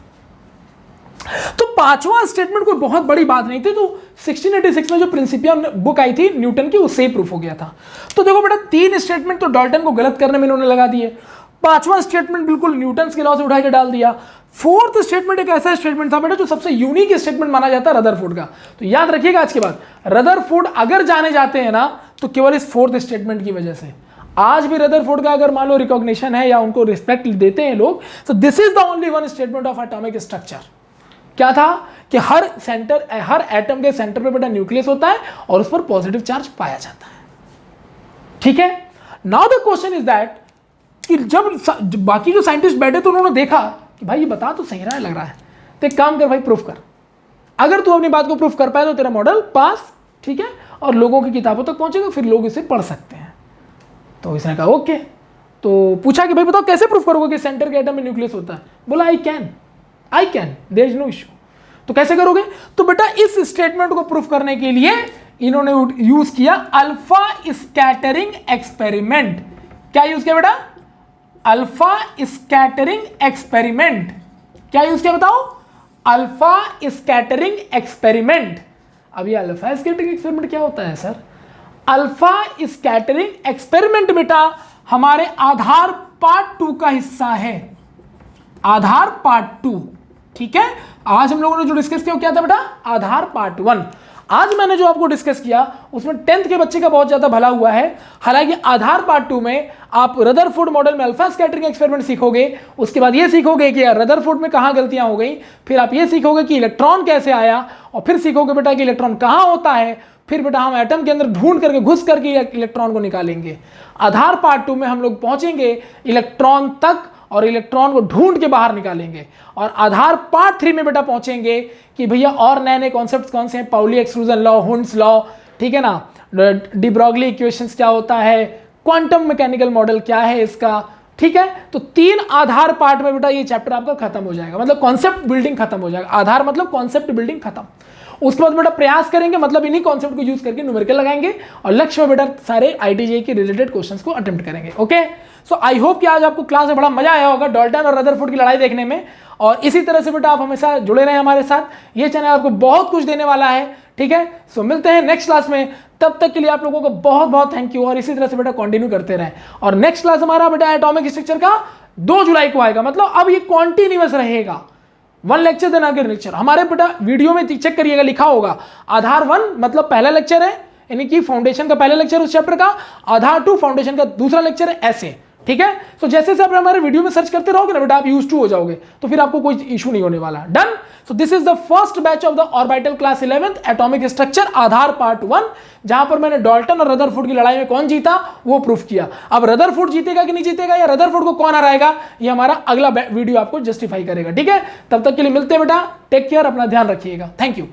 तो पांचवा स्टेटमेंट कोई बहुत बड़ी बात नहीं थी। तो 1686 में जो प्रिंसिपिया बुक आई थी न्यूटन की, उससे ही प्रूफ हो गया था। तो देखो बेटा 3 स्टेटमेंट तो डाल्टन को गलत करने में इन्होंने लगा दिए। 5वां स्टेटमेंट बिल्कुल न्यूटन के लॉ से उठा के डाल दिया। 4th स्टेटमेंट एक ऐसा स्टेटमेंट था बेटा जो सबसे यूनिक स्टेटमेंट माना जाता है रदरफोर्ड का। तो याद रखिएगा आज के बाद, रदरफोर्ड अगर जाने जाते हैं ना तो केवल इस 4th स्टेटमेंट की वजह से। आज भी रदरफोर्ड का अगर मान लो रिकॉग्निशन है या उनको रिस्पेक्ट देते हैं लोग, तो this is the only one statement of atomic structure. क्या था कि हर एटम के सेंटर पे बेटा न्यूक्लियस होता है और उस पर पॉजिटिव चार्ज पाया जाता है। ठीक है। Now the question is that कि जब बाकी जो साइंटिस्ट बैठे तो उन्होंने देखा कि भाई ये बता तो सही रहा है, लग रहा है, तो एक काम कर भाई, प्रूफ कर। अगर तू अपनी बात को प्रूफ कर पाए तो तेरा मॉडल पास, ठीक है, और लोगों की किताबों तक पहुंचेगा, फिर लोग इसे पढ़ सकते हैं। तो इसने कहा ओके। तो पूछा कि भाई बताओ कैसे प्रूफ करोगे कि सेंटर के एटम में न्यूक्लियस होता है? बोला I can, there is no issue. तो कैसे करोगे? तो बेटा इस स्टेटमेंट को प्रूफ करने के लिए इन्होंने यूज किया अल्फा स्कैटरिंग एक्सपेरिमेंट। क्या यूज किया बेटा? Alpha scattering experiment. क्या यूज किया बताओ? Alpha scattering experiment. अब ये अल्फा स्कैटरिंग एक्सपेरिमेंट क्या होता है सर? अल्फा स्कैटरिंग एक्सपेरिमेंट बेटा हमारे आधार पार्ट 2 का हिस्सा है। आधार पार्ट 2, ठीक है। आज हम लोगों ने जो डिस्कस किया क्या था बेटा? आधार पार्ट 1। आज मैंने जो आपको डिस्कस किया उसमें 10th के बच्चे का बहुत ज्यादा भला हुआ है। हालांकि आधार पार्ट 2 में आप रदरफोर्ड मॉडल में अल्फा स्कैटरिंग एक्सपेरिमेंट सीखोगे, उसके बाद ये सीखोगे कि यार रदरफोर्ड में कहां गलतियां हो गई, फिर आप ये सीखोगे कि इलेक्ट्रॉन कैसे आया, और फिर सीखोगे बेटा कि इलेक्ट्रॉन कहां होता है, फिर बेटा हम एटम के अंदर ढूंढ करके घुस करके इलेक्ट्रॉन को निकालेंगे। आधार पार्ट 2 में हम लोग पहुंचेंगे इलेक्ट्रॉन तक और इलेक्ट्रॉन को ढूंढ के बाहर निकालेंगे। और आधार पार्ट 3 में बेटा पहुंचेंगे कि भैया और नए नए कॉन्सेप्ट्स कौन से हैं, Pauli exclusion law, Hund's law, ठीक है ना, डी ब्रॉगली इक्वेशंस क्या होता है, क्वांटम मैकेनिकल मॉडल क्या है इसका, ठीक है। तो 3 आधार पार्ट में बेटा ये चैप्टर आपका खत्म हो जाएगा, मतलब कॉन्सेप्ट बिल्डिंग खत्म हो जाएगा। आधार मतलब कॉन्सेप्ट बिल्डिंग खत्म। उसके बाद बेटा प्रयास करेंगे, मतलब इन्हीं कॉन्सेप्ट को यूज करके न्यूमेरिकल लगाएंगे और लक्ष्य में बेटा सारे आईटीजे के रिलेटेड क्वेश्चंस को अटेम्प्ट करेंगे। ओके, सो आई होप कि आज आपको क्लास में बड़ा मजा आया होगा डाल्टन और रदरफोर्ड की लड़ाई देखने में। और इसी तरह से बेटा आप हमेशा जुड़े रहें हमारे साथ। ये चैनल आपको बहुत कुछ देने वाला है, ठीक है। सो मिलते हैं नेक्स्ट क्लास में, तब तक के लिए आप लोगों को बहुत बहुत थैंक यू। और इसी तरह से बेटा कंटिन्यू करते रहें। और नेक्स्ट क्लास हमारा बेटा एटॉमिक स्ट्रक्चर का 2 जुलाई को आएगा, मतलब अब ये कॉन्टिन्यूअस रहेगा, 1 लेक्चर देना के लेक्चर। हमारे बेटा वीडियो में चेक करिएगा, लिखा होगा आधार 1 मतलब पहला लेक्चर है, यानी कि फाउंडेशन का पहला लेक्चर उस चैप्टर का, आधार 2 फाउंडेशन का दूसरा लेक्चर है, ऐसे, ठीक है। तो जैसे जैसे आप हमारे वीडियो में सर्च करते रहोगे ना बेटा, आप यूज टू हो जाओगे, तो फिर आपको कोई इशू नहीं होने वाला। Done. So this is the first batch of the orbital class 11th atomic structure Aadhaar part 1, जहां पर मैंने डाल्टन और रदरफोर्ड की लड़ाई में कौन जीता वो प्रूफ किया। अब रदरफोर्ड जीतेगा कि नहीं जीतेगा, या रदरफोर्ड को कौन हराएगा, ये हमारा अगला वीडियो आपको जस्टिफाई करेगा, ठीक है। तब तक के लिए मिलते हैं बेटा, टेक केयर, अपना ध्यान रखिएगा, थैंक यू।